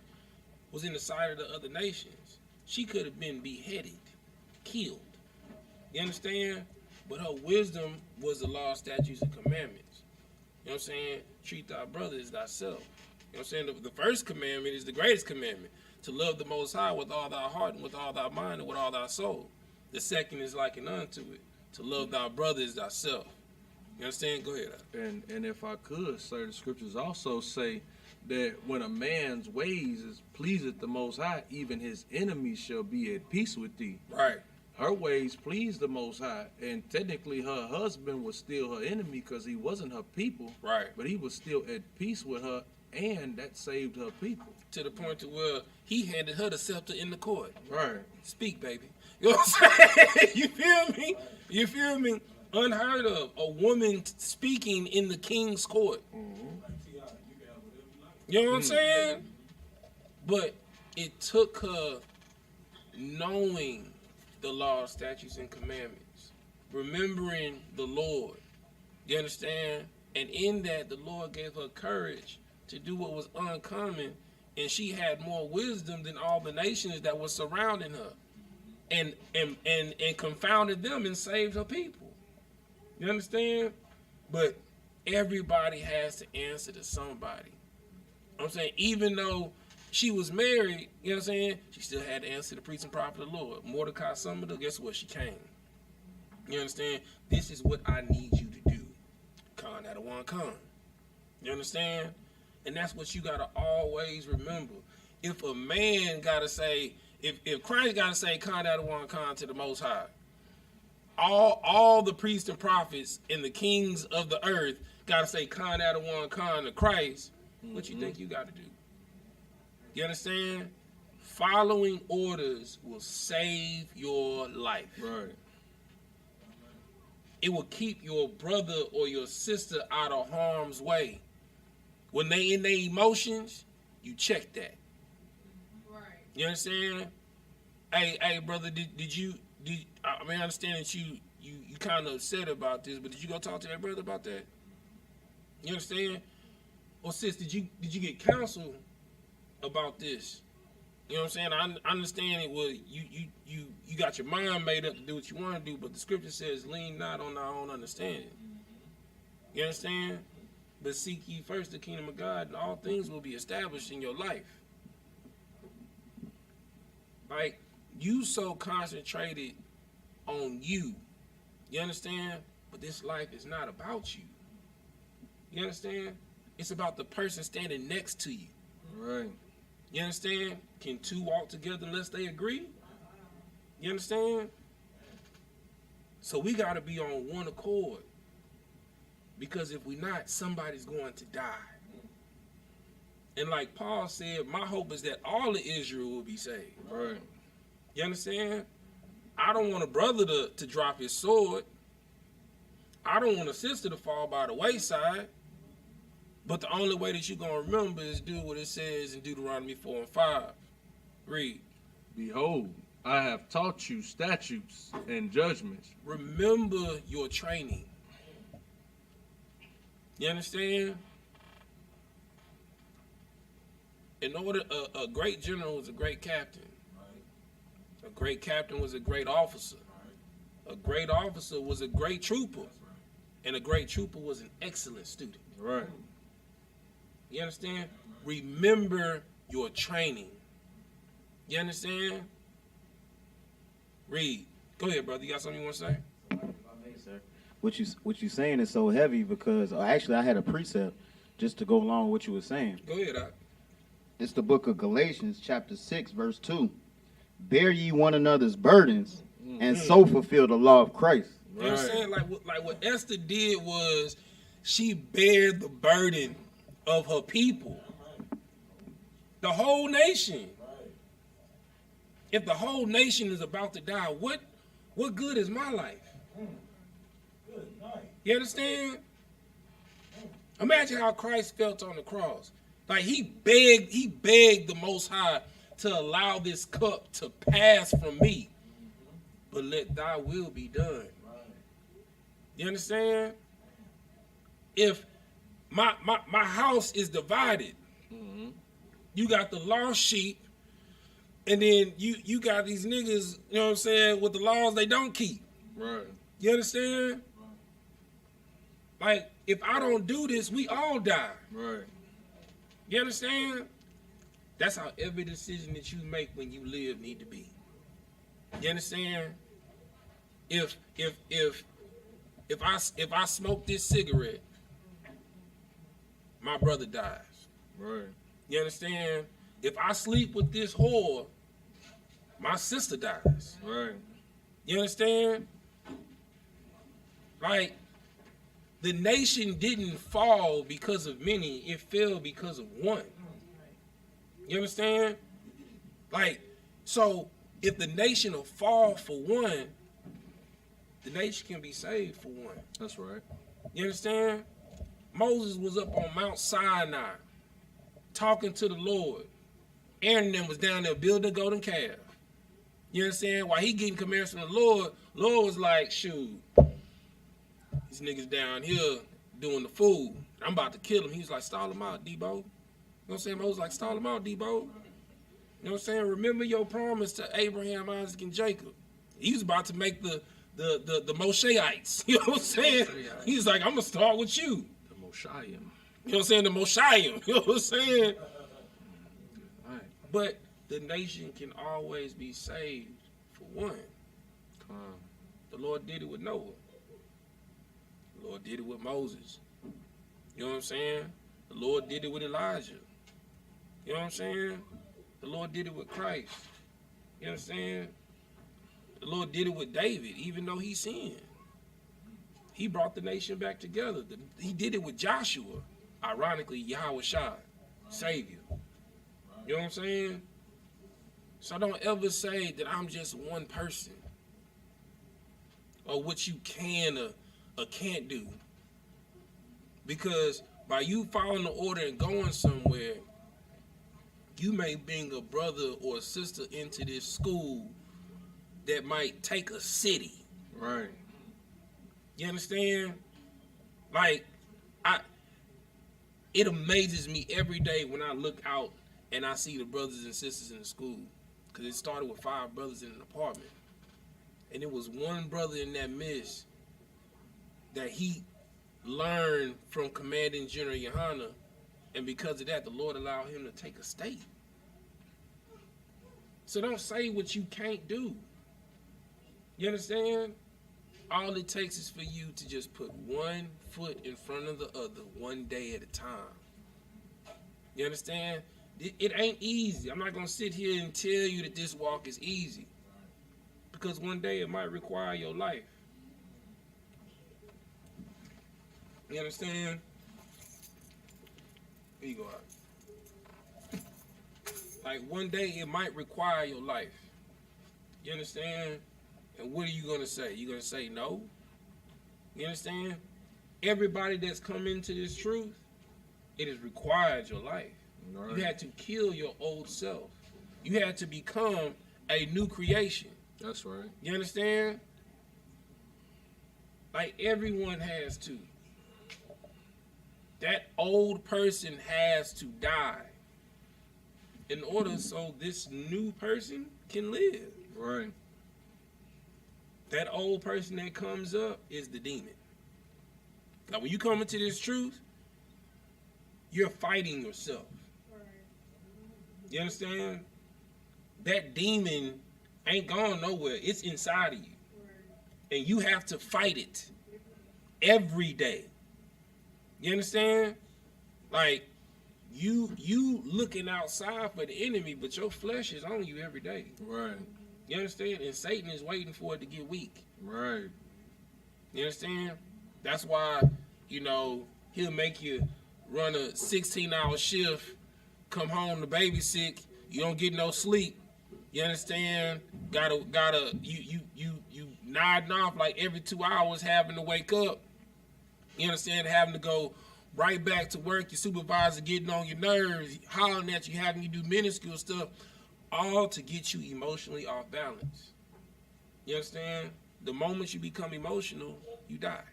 Speaker 5: was in the sight of the other nations. She could have been beheaded, killed. You understand? But her wisdom was the law, statutes, and commandments. You know what I'm saying? Treat thy brother as thyself. what I'm saying? The first commandment is the greatest commandment, to love the Most High with all thy heart and with all thy mind and with all thy soul. The second is likened unto it, to love thy brother as thyself. You understand? Go ahead.
Speaker 3: And if I could, sir, the scriptures also say that when a man's ways is pleaseth the Most High, even his enemies shall be at peace with thee.
Speaker 5: Right.
Speaker 3: Her ways pleased the Most High, and technically her husband was still her enemy because he wasn't her people.
Speaker 5: Right.
Speaker 3: But he was still at peace with her, and that saved her people.
Speaker 5: To the point to where he handed her the scepter in the court.
Speaker 3: Right.
Speaker 5: Speak, baby. You know what I'm saying? You feel me? You feel me? Unheard of, a woman speaking in the king's court. You know what I'm saying? But it took her knowing the law, statutes, and commandments, remembering the Lord. You understand? And in that, the Lord gave her courage to do what was uncommon, and she had more wisdom than all the nations that were surrounding her, and confounded them and saved her people. You understand? But everybody has to answer to somebody. I'm saying, even though she was married, you know what I'm saying, she still had to answer the priest and prophet of the Lord. Mordecai summoned her, guess what? She came. You understand? This is what I need you to do. Con out of one con. You understand? And that's what you got to always remember. If a man got to say, if Christ got to say con out of one con to the Most High, all the priests and prophets and the kings of the earth got to say con out of one con to Christ, what you think you got to do? You understand? Following orders will save your life.
Speaker 3: Right.
Speaker 5: It will keep your brother or your sister out of harm's way. When they in their emotions, you check that.
Speaker 6: Right.
Speaker 5: You understand? Hey, brother, I mean, I understand that you kind of upset about this, but did you go talk to that brother about that? You understand? Or sis, did you get counsel about this? You know what I'm saying? I understand it was you got your mind made up to do what you want to do, but the scripture says lean not on our own understanding. You understand? But seek ye first the kingdom of God, and all things will be established in your life. Like, you so concentrated on you. You understand? But this life is not about you. You understand? It's about the person standing next to you.
Speaker 3: Right.
Speaker 5: You understand? Can two walk together unless they agree? You understand? So we got to be on one accord. Because if we're not, somebody's going to die. And like Paul said, my hope is that all of Israel will be saved.
Speaker 3: Right.
Speaker 5: You understand? I don't want a brother to drop his sword. I don't want a sister to fall by the wayside. But the only way that you're going to remember is do what it says in Deuteronomy 4 and 5. Read.
Speaker 3: Behold, I have taught you statutes and judgments.
Speaker 5: Remember your training. You understand? In order, a great general was a great captain. A great captain was a great officer. A great officer was a great trooper. And a great trooper was an excellent student.
Speaker 3: Right.
Speaker 5: You understand? Remember your training. You understand? Read. Go ahead, brother. You got something you want to say?
Speaker 7: Sir. What you saying is so heavy because actually I had a precept just to go along with what you were saying.
Speaker 5: Go ahead, Doc.
Speaker 8: It's the book of Galatians, chapter 6, verse 2. Bear ye one another's burdens, and so fulfill the law of Christ.
Speaker 5: You know what I'm saying? Like what Esther did was she bared the burden of her people. The whole nation. If the whole nation is about to die, what good is my life? You understand? Imagine how Christ felt on the cross. Like he begged the Most High to allow this cup to pass from me. But let thy will be done. You understand? If my house is divided, you got the lost sheep, and then you got these niggas, you know what I'm saying, with the laws they don't keep.
Speaker 3: Right.
Speaker 5: You understand? Like, if I don't do this, we all die.
Speaker 3: Right.
Speaker 5: You understand? That's how every decision that you make when you live need to be. You understand? If I smoke this cigarette, my brother dies.
Speaker 3: Right.
Speaker 5: You understand? If I sleep with this whore, my sister dies.
Speaker 3: Right.
Speaker 5: You understand? Like, the nation didn't fall because of many, it fell because of one. You understand? Like, so if the nation will fall for one, the nation can be saved for one.
Speaker 3: That's right.
Speaker 5: You understand? Moses was up on Mount Sinai talking to the Lord. Aaron and them was down there building a golden calf. You understand? While he getting commands from the Lord, Lord was like, shoot, these niggas down here doing the fool. I'm about to kill him. He was like, stall him out, Debo. You know what I'm saying? Moses like, stall him out, Debo. You know what I'm saying? Remember your promise to Abraham, Isaac, and Jacob. He was about to make the Mosheites. You know what I'm saying? He's like, I'm going to start with you.
Speaker 3: The Moshiach.
Speaker 5: You know what I'm saying? The Moshiach. You know what I'm saying?
Speaker 3: Right.
Speaker 5: But the nation can always be saved for one.
Speaker 3: Come on.
Speaker 5: The Lord did it with Noah. The Lord did it with Moses. You know what I'm saying? The Lord did it with Elijah. You know what I'm saying? The Lord did it with Christ. You understand? The Lord did it with David, even though he sinned. He brought the nation back together. He did it with Joshua. Ironically, Yahweh Shai, Savior. You know what I'm saying? So don't ever say that I'm just one person, or what you can or can't do. Because by you following the order and going somewhere, you may bring a brother or a sister into this school that might take a city.
Speaker 3: Right.
Speaker 5: You understand? Like, it amazes me every day when I look out and I see the brothers and sisters in the school. Because it started with 5 brothers in an apartment. And it was one brother in that midst that he learned from Commanding General Yohana, and because of that, the Lord allowed him to take a state. So don't say what you can't do. You understand? All it takes is for you to just put one foot in front of the other, one day at a time. You understand? It ain't easy. I'm not going to sit here and tell you that this walk is easy, because one day it might require your life. You understand? Here you go out. Like, one day it might require your life. You understand? And what are you going to say? You going to say no? You understand? Everybody that's come into this truth, it has required your life. Right. You had to kill your old self. You had to become a new creation.
Speaker 3: That's right.
Speaker 5: You understand? Like, everyone has to. That old person has to die in order so this new person can live.
Speaker 3: Right.
Speaker 5: That old person that comes up is the demon. Now, when you come into this truth, you're fighting yourself. You understand? That demon ain't gone nowhere. It's inside of you. And you have to fight it every day. You understand? Like, you looking outside for the enemy, but your flesh is on you every day.
Speaker 3: Right.
Speaker 5: You understand? And Satan is waiting for it to get weak.
Speaker 3: Right.
Speaker 5: You understand? That's why, he'll make you run a 16-hour shift, come home, the baby sick, you don't get no sleep. You understand? You nodding off like every 2 hours, having to wake up. You understand? Having to go right back to work, your supervisor getting on your nerves, hollering at you, having you do minuscule stuff, all to get you emotionally off balance. You understand? The moment you become emotional, you die.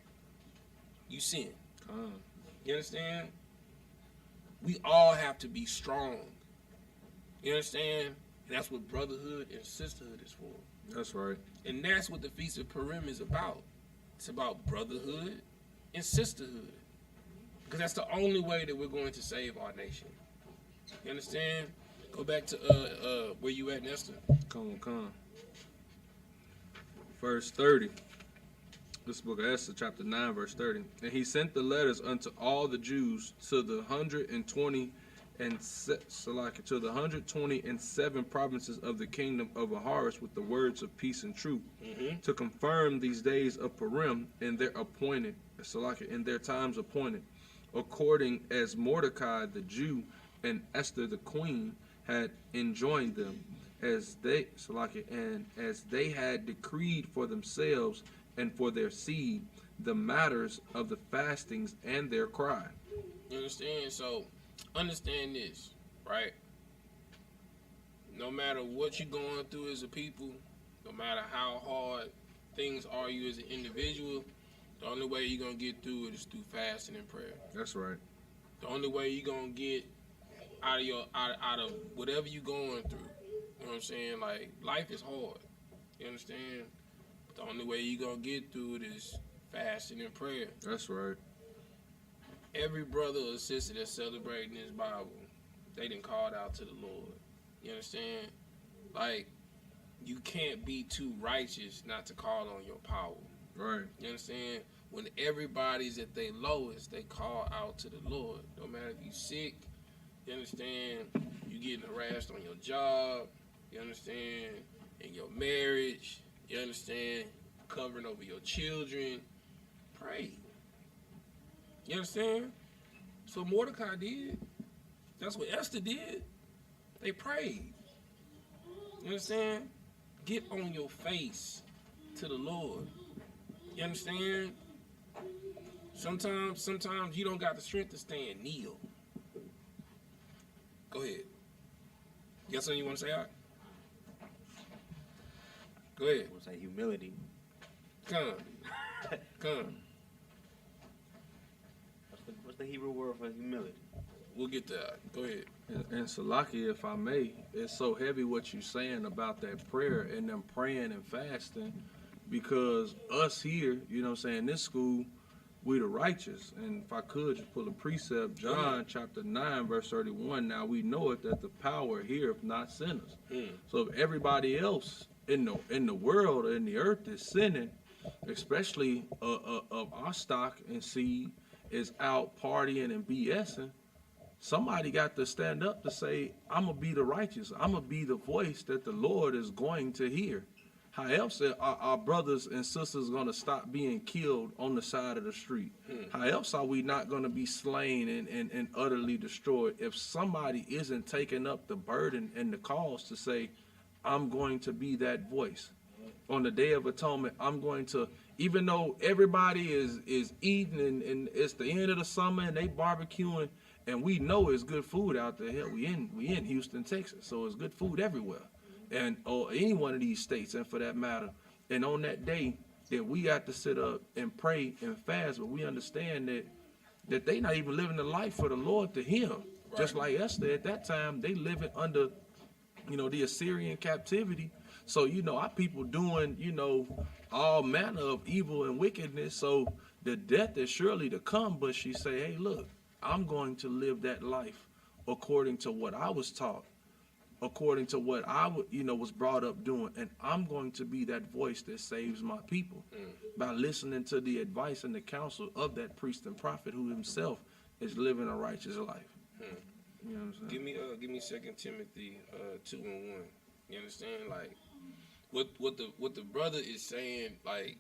Speaker 5: You sin. You understand? We all have to be strong. You understand? And that's what brotherhood and sisterhood is for.
Speaker 3: That's right.
Speaker 5: And that's what the Feast of Purim is about. It's about brotherhood and sisterhood. Because that's the only way that we're going to save our nation. You understand? Go back to where you at, Esther.
Speaker 3: Come on. Verse 30. This book of Esther, chapter 9, verse 30. And he sent the letters unto all the Jews to the 127 provinces of the kingdom of Ahasuerus with the words of peace and truth, to confirm these days of Purim in their times appointed, according as Mordecai the Jew and Esther the queen had enjoined them, as they had decreed for themselves and for their seed the matters of the fastings and their cry.
Speaker 5: You understand? So understand this, right? No matter what you're going through as a people, no matter how hard things are you as an individual, the only way you're going to get through it is through fasting and prayer.
Speaker 3: That's right.
Speaker 5: The only way you're going to get out of whatever you're going through. You know what I'm saying? Like, life is hard. You understand? The only way you're going to get through it is fasting and prayer.
Speaker 3: That's right.
Speaker 5: Every brother or sister that's celebrating this Bible, they done called out to the Lord. You understand? Like, you can't be too righteous not to call on your power.
Speaker 3: Right.
Speaker 5: You understand? When everybody's at their lowest, they call out to the Lord. No matter if you're sick, you understand? You getting harassed on your job, you understand? In your marriage, you understand? Covering over your children. Pray. You understand? That's what Mordecai did. That's what Esther did. They prayed. You understand? Get on your face to the Lord. You understand? Sometimes you don't got the strength to stand. Kneel. Go ahead. You got something you want to say, Art? Go ahead.
Speaker 7: I would say humility.
Speaker 5: Come.
Speaker 7: What's the Hebrew word for humility?
Speaker 5: We'll get that. Go ahead.
Speaker 3: And Salaki, if I may, it's so heavy what you're saying about that prayer and them praying and fasting, because us here, you know what I'm saying, this school, we the righteous. And if I could just pull a precept, John chapter 9, verse 31, now we know it that the power here, if not sinners. So if everybody else in the world, in the earth is sinning, especially of our stock and seed, is out partying and BSing, somebody got to stand up to say, I'm going to be the righteous. I'm going to be the voice that the Lord is going to hear. How else are our brothers and sisters going to stop being killed on the side of the street? How else are we not going to be slain and utterly destroyed if somebody isn't taking up the burden and the cause to say, I'm going to be that voice? On the Day of Atonement, I'm going to, even though everybody is eating and it's the end of the summer and they barbecuing, and we know it's good food out there. Hell, we in Houston, Texas, so it's good food everywhere, and or any one of these states, and for that matter. And on that day, that we got to sit up and pray and fast, but we understand that they not even living the life for the Lord to Him. Right. Just like Esther at that time, they living under, the Assyrian captivity. So our people doing all manner of evil and wickedness. So the death is surely to come. But she say, hey, look, I'm going to live that life according to what I was taught, according to what I was brought up doing, and I'm going to be that voice that saves my people by listening to the advice and the counsel of that priest and prophet who himself is living a righteous life. You know what I'm saying?
Speaker 5: Give me 2 Timothy 2:1. You understand? Like what the brother is saying, like,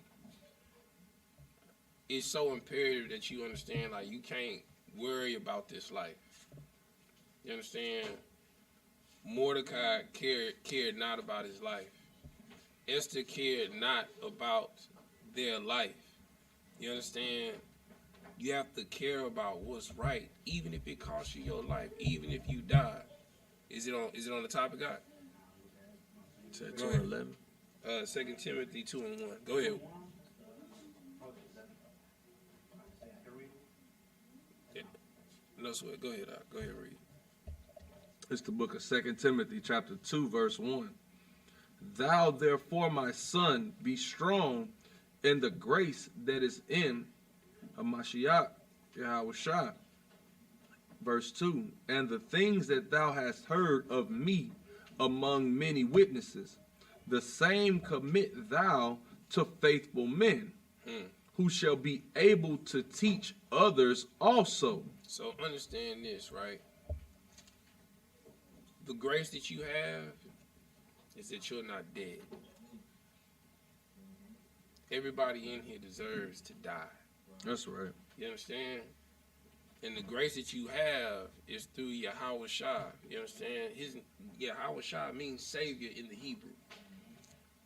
Speaker 5: it's so imperative that you understand, like, you can't worry about this life. You understand? Mordecai cared not about his life. Esther cared not about their life. You understand? You have to care about what's right, even if it costs you your life, even if you die. Is it on the topic, God?
Speaker 3: 2:11.
Speaker 5: 2 Timothy 2:1. Go ahead. Yeah. No sweat. Go ahead, Go ahead, read.
Speaker 3: It's the book of 2 Timothy chapter 2, verse 1. Thou therefore, my son, be strong in the grace that is in Hamashiach Yahushua. Verse 2, and the things that thou hast heard of me among many witnesses, the same commit thou to faithful men, who shall be able to teach others also.
Speaker 5: So understand this, right? The grace that you have is that you're not dead. Everybody in here deserves to die.
Speaker 3: That's right.
Speaker 5: You understand? And the grace that you have is through Yahweh Shai. You understand? Yahweh Shai means Savior in the Hebrew.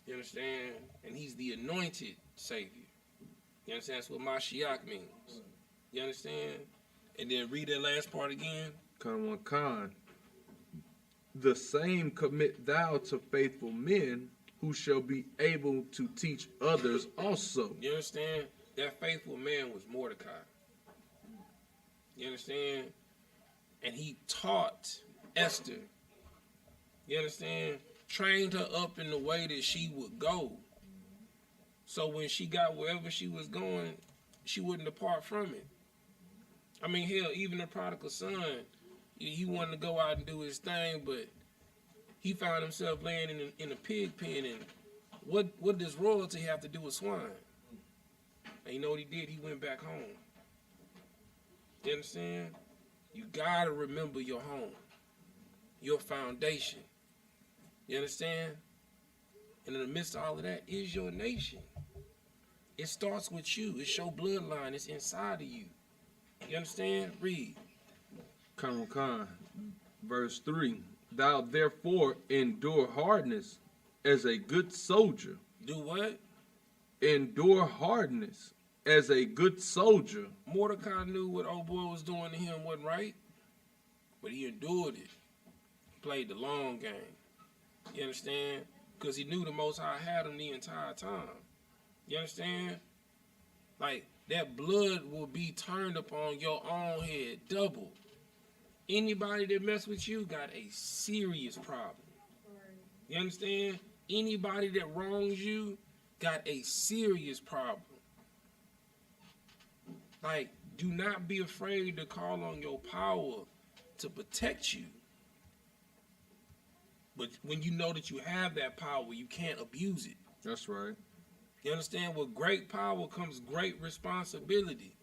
Speaker 5: You understand? And he's the anointed Savior. You understand? That's what Mashiach means. You understand? And then read that last part again.
Speaker 3: Khan. The same commit thou to faithful men, who shall be able to teach others also.
Speaker 5: You understand? That faithful man was Mordecai. You understand? And he taught Esther. You understand? Trained her up in the way that she would go. So when she got wherever she was going, she wouldn't depart from it. I mean, hell, even the prodigal son, he wanted to go out and do his thing, but he found himself laying in a pig pen. And what does royalty have to do with swine? And you know what he did? He went back home. You understand? You gotta remember your home, your foundation. You understand? And in the midst of all of that is your nation. It starts with you. It's your bloodline. It's inside of you. You understand? Read.
Speaker 3: Khan. Verse 3. Thou therefore endure hardness as a good soldier.
Speaker 5: Do what?
Speaker 3: Endure hardness as a good soldier.
Speaker 5: Mordecai knew what old boy was doing to him wasn't right, but he endured it. Played the long game. You understand? Because he knew the Most High had him the entire time. You understand? Like, that blood will be turned upon your own head double. Anybody that mess with you got a serious problem. You understand? Anybody that wrongs you got a serious problem. Like, do not be afraid to call on your power to protect you. But when you know that you have that power, you can't abuse it.
Speaker 3: That's right.
Speaker 5: You understand? With great power comes great responsibility.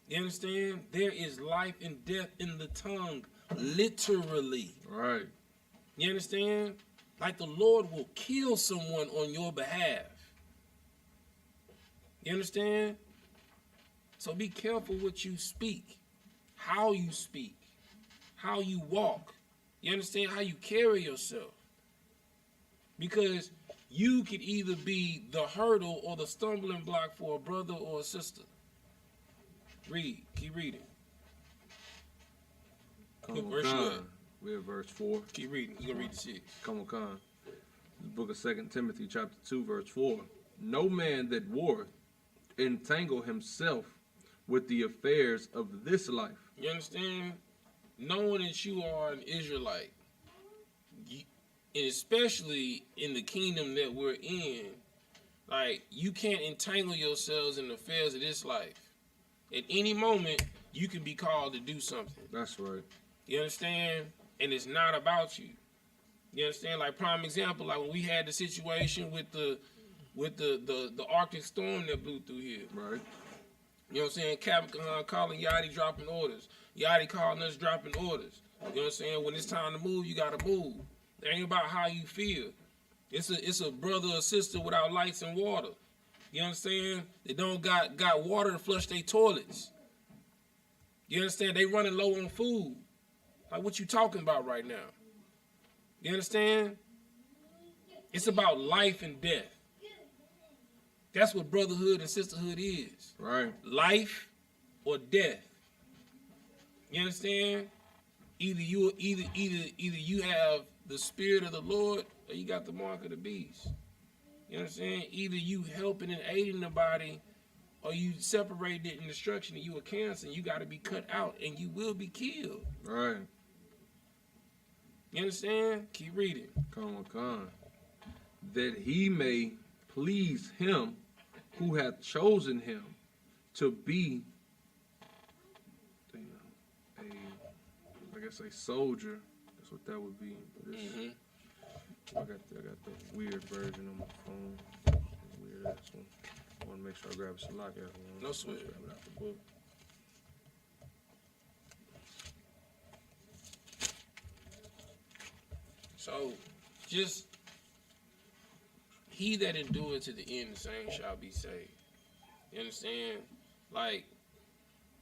Speaker 5: You understand? There is life and death in the tongue, literally.
Speaker 3: Right.
Speaker 5: You understand? Like the Lord will kill someone on your behalf. You understand? So be careful what you speak, how you walk. You understand? How you carry yourself. Because you could either be the hurdle or the stumbling block for a brother or a sister. Read. Keep reading. What verse you at?
Speaker 3: We're at verse 4.
Speaker 5: Keep reading. You're going to read the 6.
Speaker 3: Come on. The book of 2 Timothy chapter 2, verse 4. No man that warreth entangle himself with the affairs of this life.
Speaker 5: You understand? Knowing that you are an Israelite, and especially in the kingdom that we're in, like, you can't entangle yourselves in the affairs of this life. At any moment, you can be called to do something.
Speaker 3: That's right.
Speaker 5: You understand? And it's not about you. You understand? Like, prime example, like when we had the situation with the Arctic storm that blew through here.
Speaker 3: Right.
Speaker 5: You know what I'm saying? Captain calling Yachty dropping orders. Yachty calling us dropping orders. You know what I'm saying? When it's time to move, you got to move. It ain't about how you feel. It's a brother or sister without lights and water. You understand? They don't got water to flush their toilets. You understand? They running low on food. Like, what you talking about right now? You understand? It's about life and death. That's what brotherhood and sisterhood is.
Speaker 3: Right.
Speaker 5: Life or death. You understand? Either you have the spirit of the Lord or you got the mark of the beast. You understand? Either you helping and aiding the body or you separated it in destruction and you a cancer and you got to be cut out and you will be killed.
Speaker 3: Right.
Speaker 5: You understand? Keep reading.
Speaker 3: Come on. That he may please him who hath chosen him to be a I guess a soldier. That's what that would be. But this, I got the weird version on my phone. Weird ass one. I want to make sure I grab a Salak ass one.
Speaker 5: No sweat.
Speaker 3: Grab it out the book.
Speaker 5: So, just he that endureth to the end, the same shall be saved. You understand? Like,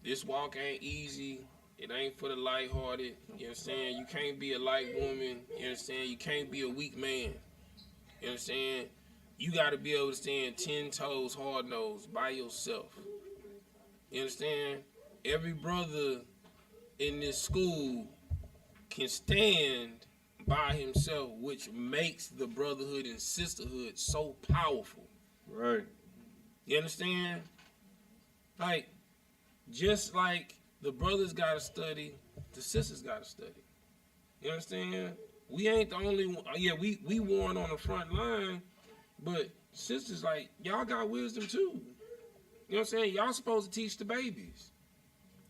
Speaker 5: this walk ain't easy. It ain't for the lighthearted. You understand? You can't be a light woman. You understand? You can't be a weak man. You understand? You got to be able to stand 10 toes, hard nose by yourself. You understand? Every brother in this school can stand by himself, which makes the brotherhood and sisterhood so powerful.
Speaker 3: Right.
Speaker 5: You understand? Like, just like the brothers gotta study, the sisters gotta study. You understand? We ain't the only one. Yeah, we warring on the front line, but sisters, like, y'all got wisdom too. You know what I'm saying? Y'all supposed to teach the babies.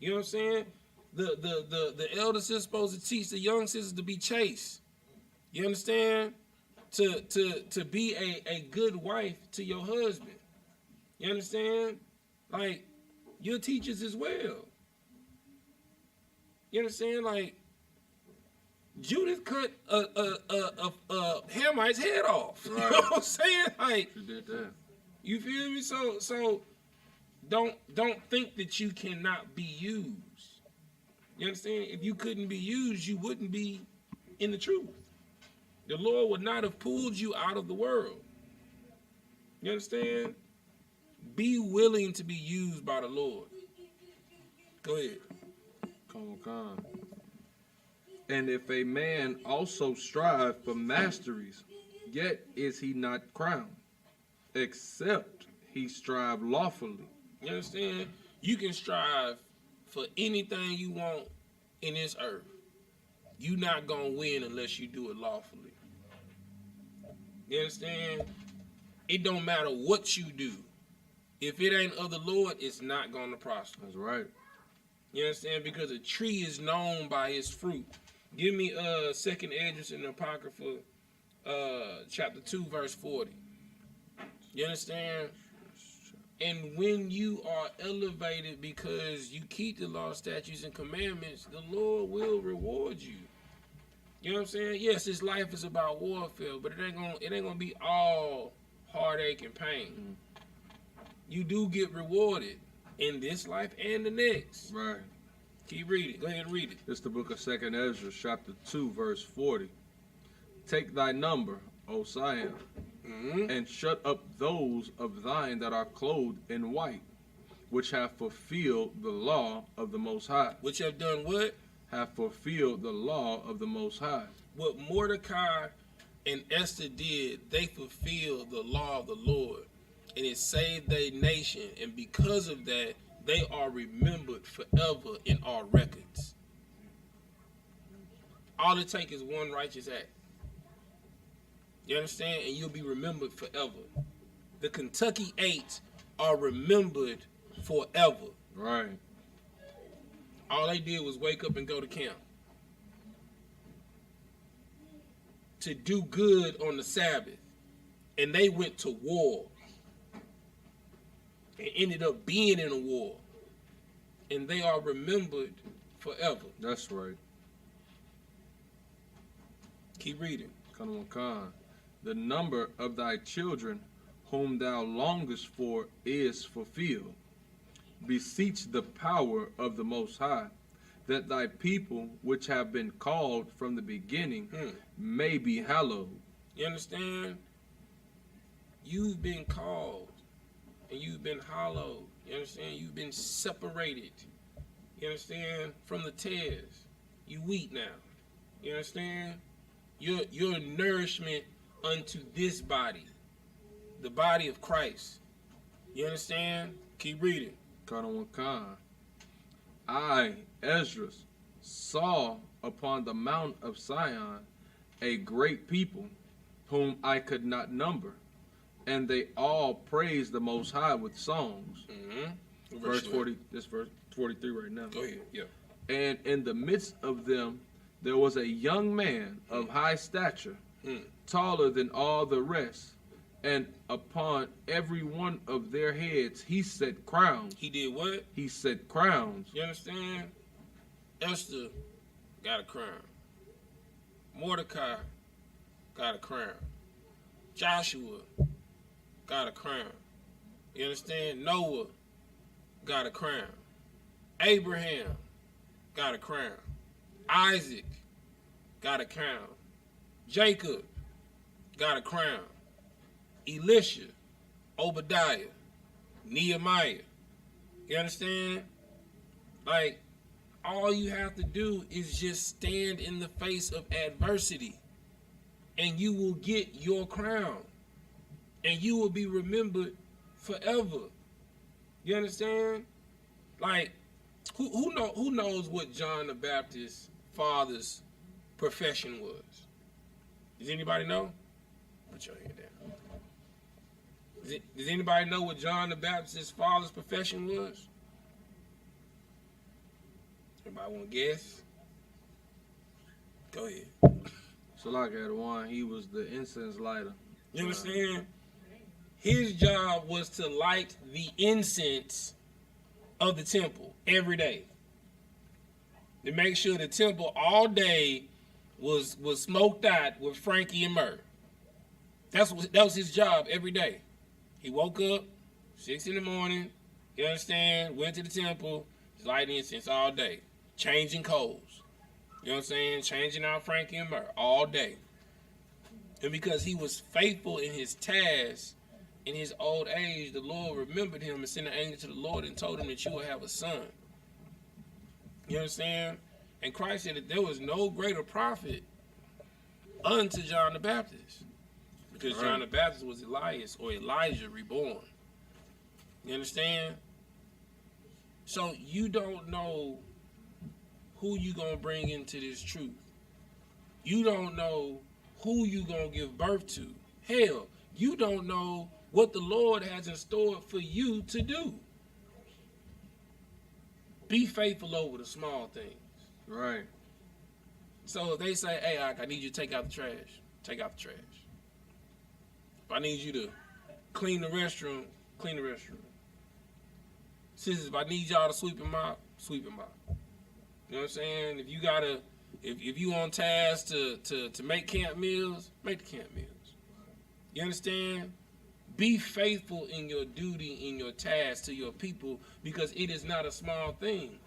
Speaker 5: You know what I'm saying? The elder sister supposed to teach the young sisters to be chaste. You understand? To be a good wife to your husband. You understand? Like, you're teachers as well. You understand? Like, Judith cut a Hamite's head off.
Speaker 3: Right.
Speaker 5: You know what I'm saying? Like,
Speaker 3: She did that.
Speaker 5: you feel me? So don't think that you cannot be used. You understand? If you couldn't be used, you wouldn't be in the truth. The Lord would not have pulled you out of the world. You understand? Be willing to be used by the Lord. Go ahead.
Speaker 3: Come on. And if a man also strive for masteries, yet is he not crowned, except he strive lawfully.
Speaker 5: You understand? You can strive for anything you want in this earth. You're not going to win unless you do it lawfully. You understand? It don't matter what you do. If it ain't of the Lord, it's not going to prosper.
Speaker 3: That's right.
Speaker 5: You understand? Because a tree is known by its fruit. Give me 2nd Ezra in the Apocrypha, chapter 2, verse 40. You understand? And when you are elevated because you keep the law, statutes, and commandments, the Lord will reward you. You know what I'm saying? Yes, this life is about warfare, but it ain't gonna be all heartache and pain. You do get rewarded in this life and the next.
Speaker 3: Right.
Speaker 5: Keep reading. Go ahead and read it.
Speaker 3: It's the book of 2nd Ezra, chapter 2, verse 40. Take thy number, O Zion, and shut up those of thine that are clothed in white, which have fulfilled the law of the Most High.
Speaker 5: Which have done what?
Speaker 3: Have fulfilled the law of the Most High.
Speaker 5: What Mordecai and Esther did, they fulfilled the law of the Lord. And it saved their nation. And because of that, they are remembered forever in our records. All it takes is one righteous act. You understand? And you'll be remembered forever. The Kentucky 8 are remembered forever.
Speaker 3: Right.
Speaker 5: All they did was wake up and go to camp. To do good on the Sabbath. And they went to war. And ended up being in a war. And they are remembered forever.
Speaker 3: That's right.
Speaker 5: Keep reading.
Speaker 3: Come on. The number of thy children whom thou longest for is fulfilled. Beseech the power of the Most High, that thy people which have been called from the beginning may be hallowed.
Speaker 5: You understand? You've been called and you've been hallowed. You understand? You've been separated. You understand? From the tares. You wheat now. You understand? Your nourishment unto this body. The body of Christ. You understand? Keep reading.
Speaker 3: I, Ezra, saw upon the mount of Zion a great people, whom I could not number, and they all praised the Most High with songs.
Speaker 5: Mm-hmm.
Speaker 3: Verse 40. This verse 43 right now.
Speaker 5: Go ahead. Yeah.
Speaker 3: And in the midst of them there was a young man of high stature, taller than all the rest, and upon every one of their heads he set crowns.
Speaker 5: He did what?
Speaker 3: He set crowns.
Speaker 5: You understand? Esther got a crown. Mordecai got a crown. Joshua got a crown. You understand? Noah got a crown. Abraham got a crown. Isaac got a crown. Jacob got a crown. Elisha, Obadiah, Nehemiah. You understand? Like, all you have to do is just stand in the face of adversity and you will get your crown and you will be remembered forever. You understand? Like, who knows what John the Baptist's father's profession was? Does anybody know? Put your hand down. Does anybody know what John the Baptist's father's profession was? Anybody want to guess? Go ahead.
Speaker 3: So like at one, he was the incense lighter.
Speaker 5: You understand? His job was to light the incense of the temple every day. To make sure the temple all day was smoked out with Frankie and myrrh. That was his job every day. He woke up 6 in the morning, you understand, went to the temple, lighting incense all day, changing coals. You know what I'm saying? Changing out Frankie and myrrh all day. And because he was faithful in his task, in his old age, the Lord remembered him and sent an angel to the Lord and told him that you will have a son. You understand? And Christ said that there was no greater prophet unto John the Baptist. Because John the Baptist was Elias or Elijah reborn. You understand? So you don't know who you going to bring into this truth. You don't know who you going to give birth to. Hell, you don't know what the Lord has in store for you to do. Be faithful over the small things.
Speaker 3: Right.
Speaker 5: So if they say, hey, I need you to take out the trash, take out the trash. If I need you to clean the restroom, clean the restroom. Sisters, if I need y'all to sweep them out, sweep them out. You know what I'm saying? If you gotta, if you on task to make camp meals, make the camp meals. You understand? Be faithful in your duty, in your task to your people, because it is not a small thing.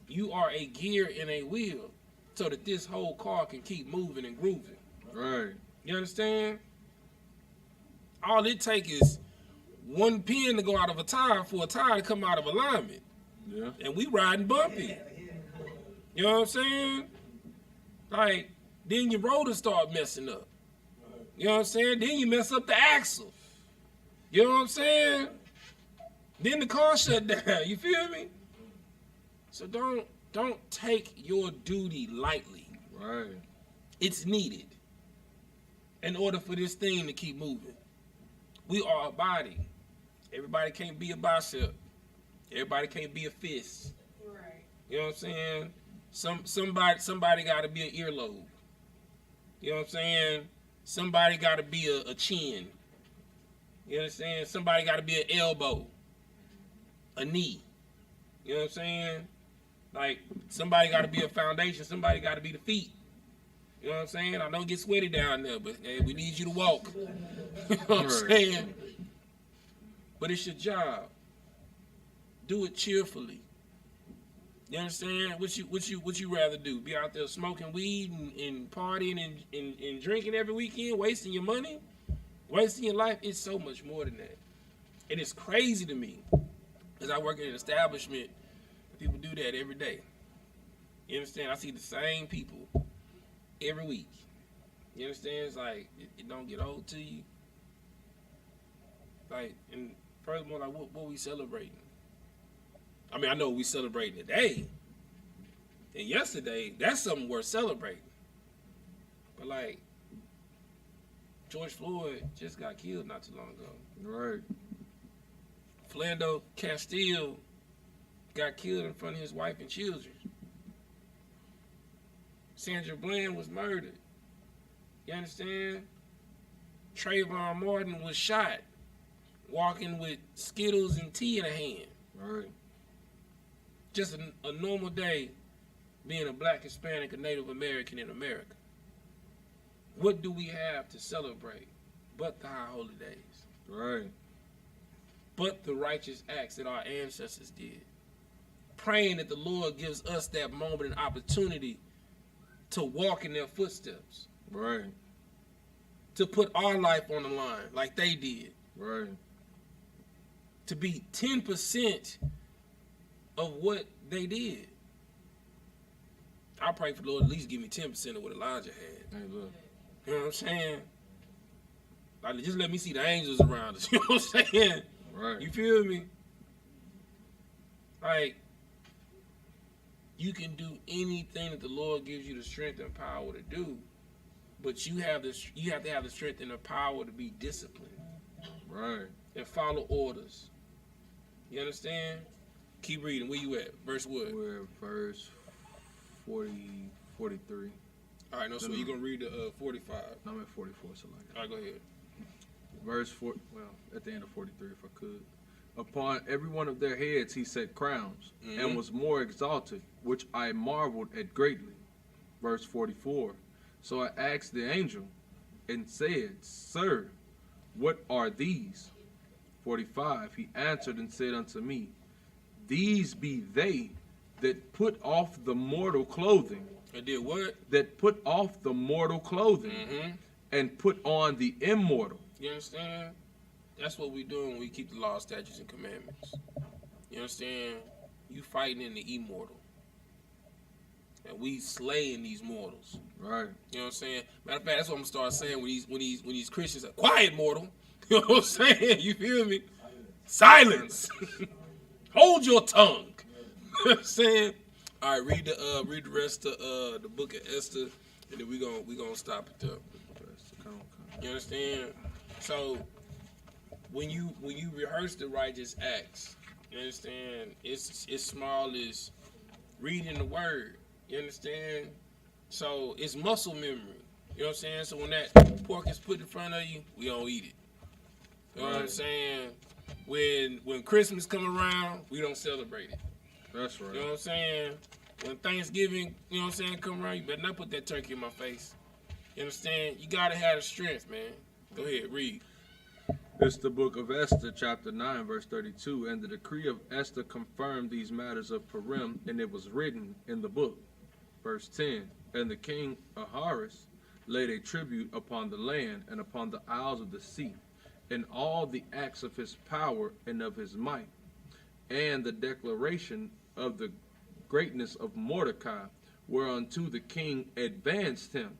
Speaker 5: You are a gear in a wheel so that this whole car can keep moving and grooving.
Speaker 3: Right.
Speaker 5: You understand? All it takes is one pin to go out of a tire for a tire to come out of alignment.
Speaker 3: Yeah.
Speaker 5: And we riding bumpy. You know what I'm saying? Like, then your rotor start messing up. You know what I'm saying? Then you mess up the axle. You know what I'm saying? Then the car shut down. You feel me? So don't take your duty lightly.
Speaker 3: Right.
Speaker 5: It's needed in order for this thing to keep moving. We are a body. Everybody can't be a bicep. Everybody can't be a fist.
Speaker 6: Right.
Speaker 5: You know what I'm saying? Somebody got to be an earlobe. You know what I'm saying? Somebody got to be a chin. You understand? Somebody got to be an elbow, a knee. You know what I'm saying? Like, somebody got to be a foundation. Somebody got to be the feet. You know what I'm saying? I know it gets sweaty down there, but hey, we need you to walk. You know what I'm saying? But it's your job. Do it cheerfully. You understand? What you rather do? Be out there smoking weed and partying and drinking every weekend, wasting your money, wasting your life? It's so much more than that. And it's crazy to me, because I work in an establishment, people do that every day. You understand? I see the same people every week. You understand? It's like, it don't get old to you. Like, and furthermore, like, what we celebrating? I mean, I know we celebrating today. And yesterday, that's something worth celebrating. But like, George Floyd just got killed not too long ago.
Speaker 3: Right.
Speaker 5: Philando Castile got killed in front of his wife and children. Sandra Bland was murdered. You understand? Trayvon Martin was shot, walking with Skittles and tea in a hand.
Speaker 3: Right.
Speaker 5: Just a normal day being a black, Hispanic, or Native American in America. What do we have to celebrate but the high holy days?
Speaker 3: Right.
Speaker 5: But the righteous acts that our ancestors did. Praying that the Lord gives us that moment and opportunity to walk in their footsteps.
Speaker 3: Right.
Speaker 5: To put our life on the line like they did.
Speaker 3: Right.
Speaker 5: To be 10% of what they did. I pray for the Lord at least give me 10% of what Elijah had.
Speaker 3: Hey, look.
Speaker 5: You know what I'm saying? Like, just let me see the angels around us. You know what I'm saying?
Speaker 3: Right.
Speaker 5: You feel me? Like, you can do anything that the Lord gives you the strength and power to do, but you have to have the strength and the power to be disciplined.
Speaker 3: Right.
Speaker 5: And follow orders. You understand? Keep reading. Where you at? Verse what?
Speaker 3: We're at verse 43.
Speaker 5: All right, no, so you're going to read the 45.
Speaker 3: No, I'm at 44, so like.
Speaker 5: All right, go ahead.
Speaker 3: Verse 4, well, at the end of 43, if I could. Upon every one of their heads he set crowns, and was more exalted, which I marveled at greatly. Verse 44. So I asked the angel, and said, Sir, what are these? 45. He answered and said unto me, These be they that put off the mortal clothing.
Speaker 5: That did what?
Speaker 3: That put off the mortal clothing, and put on the immortal.
Speaker 5: You understand? That's what we doing when we keep the law, statutes, and commandments. You understand? You fighting in the immortal. And we slaying these mortals.
Speaker 3: Right.
Speaker 5: You know what I'm saying? Matter of fact, that's what I'm gonna start saying when these Christians are quiet, mortal. You know what I'm saying? You feel me? Silence. Hold your tongue. You know what I'm saying? All right, read the rest of the book of Esther, and then we gonna stop it there. You understand? So when you rehearse the righteous acts, you understand, it's small as reading the word. You understand? So it's muscle memory. You know what I'm saying? So when that pork is put in front of you, we don't eat it. You know what I'm saying? When Christmas come around, we don't celebrate it.
Speaker 3: That's right.
Speaker 5: You know what I'm saying? When Thanksgiving, you know what I'm saying, come around, you better not put that turkey in my face. You understand? You gotta have the strength, man. Go ahead, read.
Speaker 3: It's the book of Esther, chapter 9, verse 32. And the decree of Esther confirmed these matters of Purim, and it was written in the book. Verse 10. And the king Ahasuerus laid a tribute upon the land and upon the isles of the sea, and all the acts of his power and of his might, and the declaration of the greatness of Mordecai, whereunto the king advanced him.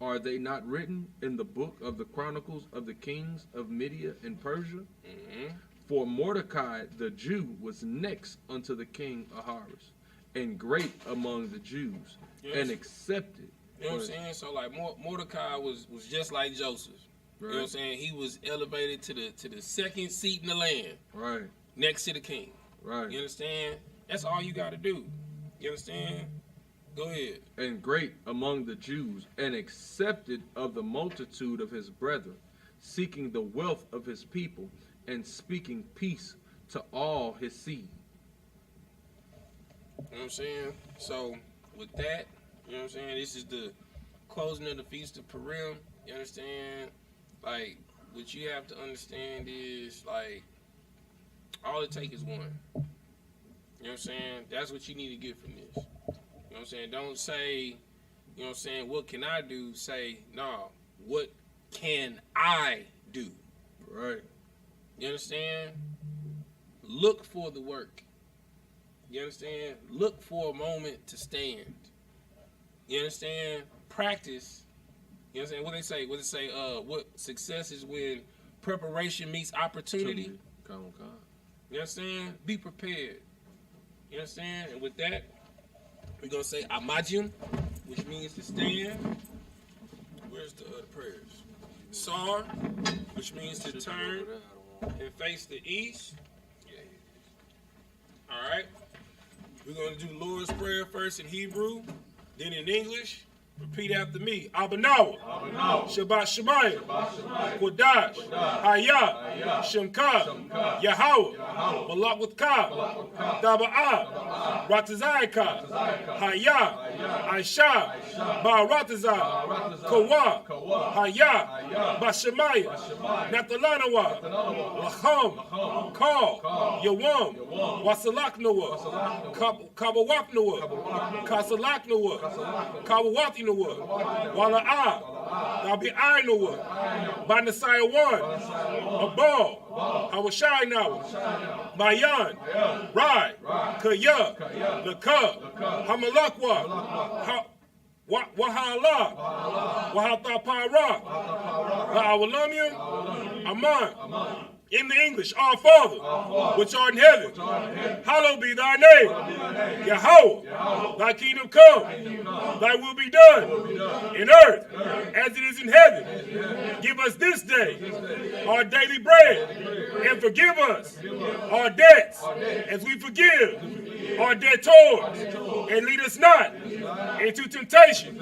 Speaker 3: Are they not written in the book of the Chronicles of the kings of Media and Persia? For Mordecai the Jew was next unto the king Ahasuerus, and great among the Jews, and accepted.
Speaker 5: You know what I'm saying? So like Mordecai was just like Joseph. Right. You know what I'm saying? He was elevated to the second seat in the land.
Speaker 3: Right.
Speaker 5: Next to the king.
Speaker 3: Right.
Speaker 5: You understand? That's all you got to do. You understand? Go ahead.
Speaker 3: And great among the Jews, and accepted of the multitude of his brethren, seeking the wealth of his people, and speaking peace to all his seed.
Speaker 5: You know what I'm saying? So, with that, you know what I'm saying? This is the closing of the Feast of Purim. You understand? Like, what you have to understand is, like, all it takes is one. You know what I'm saying? That's what you need to get from this. You know what I'm saying? Don't say, you know what I'm saying, what can I do? Say, no, what can I do?
Speaker 3: Right.
Speaker 5: You understand? Look for the work. You understand? Look for a moment to stand. You understand? Practice. You understand what they say? What they say? What success is when preparation meets opportunity. You understand? Be prepared. You understand? And with that, we're gonna say Amajim, which means to stand. Where's the prayers? Sar, which means to turn and face the east. All right. We're gonna do Lord's Prayer first in Hebrew. Then in English, repeat after me. Abanawa. Shabbat Shemayim. Kodash. Hayah. Shemka. Yahweh. Malak with Ka. Daba'ah. Ratazayaka. Hayah. Aisha. Ba'aratazah. Kawa. Hayah. Bashemaya. Natalanawa. Lacham. Ka. Yawam. Wasalaknawa. Kabawaknawa. Kasalaknawa. Kawawati Wala'ah, Gabi Ainawa, Banasaya 1, Abal, Hawashai Nawa, Mayan, Rai, Kaya, Laka, Hamalakwa, Wahala, Wahatapara, La'awalamium, Aman. In the English, our Father, which art in heaven, hallowed be thy name. Yahweh, thy kingdom come, thy will be done in earth as it is in heaven. Give us this day our daily bread, and forgive us our debts as we forgive our debtors. And lead us not into temptation,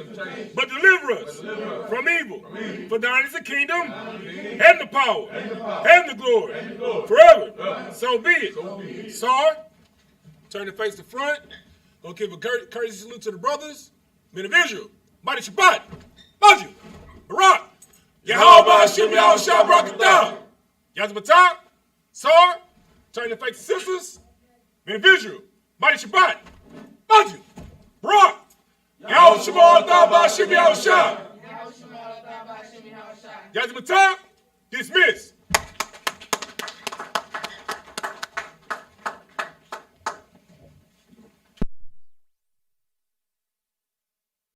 Speaker 5: but deliver us from evil. For thine is the kingdom, and the power, and the glory. Forever. So be it. Sir, turn the face to front. Gonna give a courtesy salute to the brothers. Men of Israel. Mighty Shabbat. Maju. Barak. Yahweh Hashem Yahweh Shah Barakatah. Yazmatah. Sir, turn the face to sisters. Men of Israel. Mighty Shabbat. Maju. Barak. Yahweh Shemar Thabah Hashem Yahweh Shah. Yazmatah. Dismiss.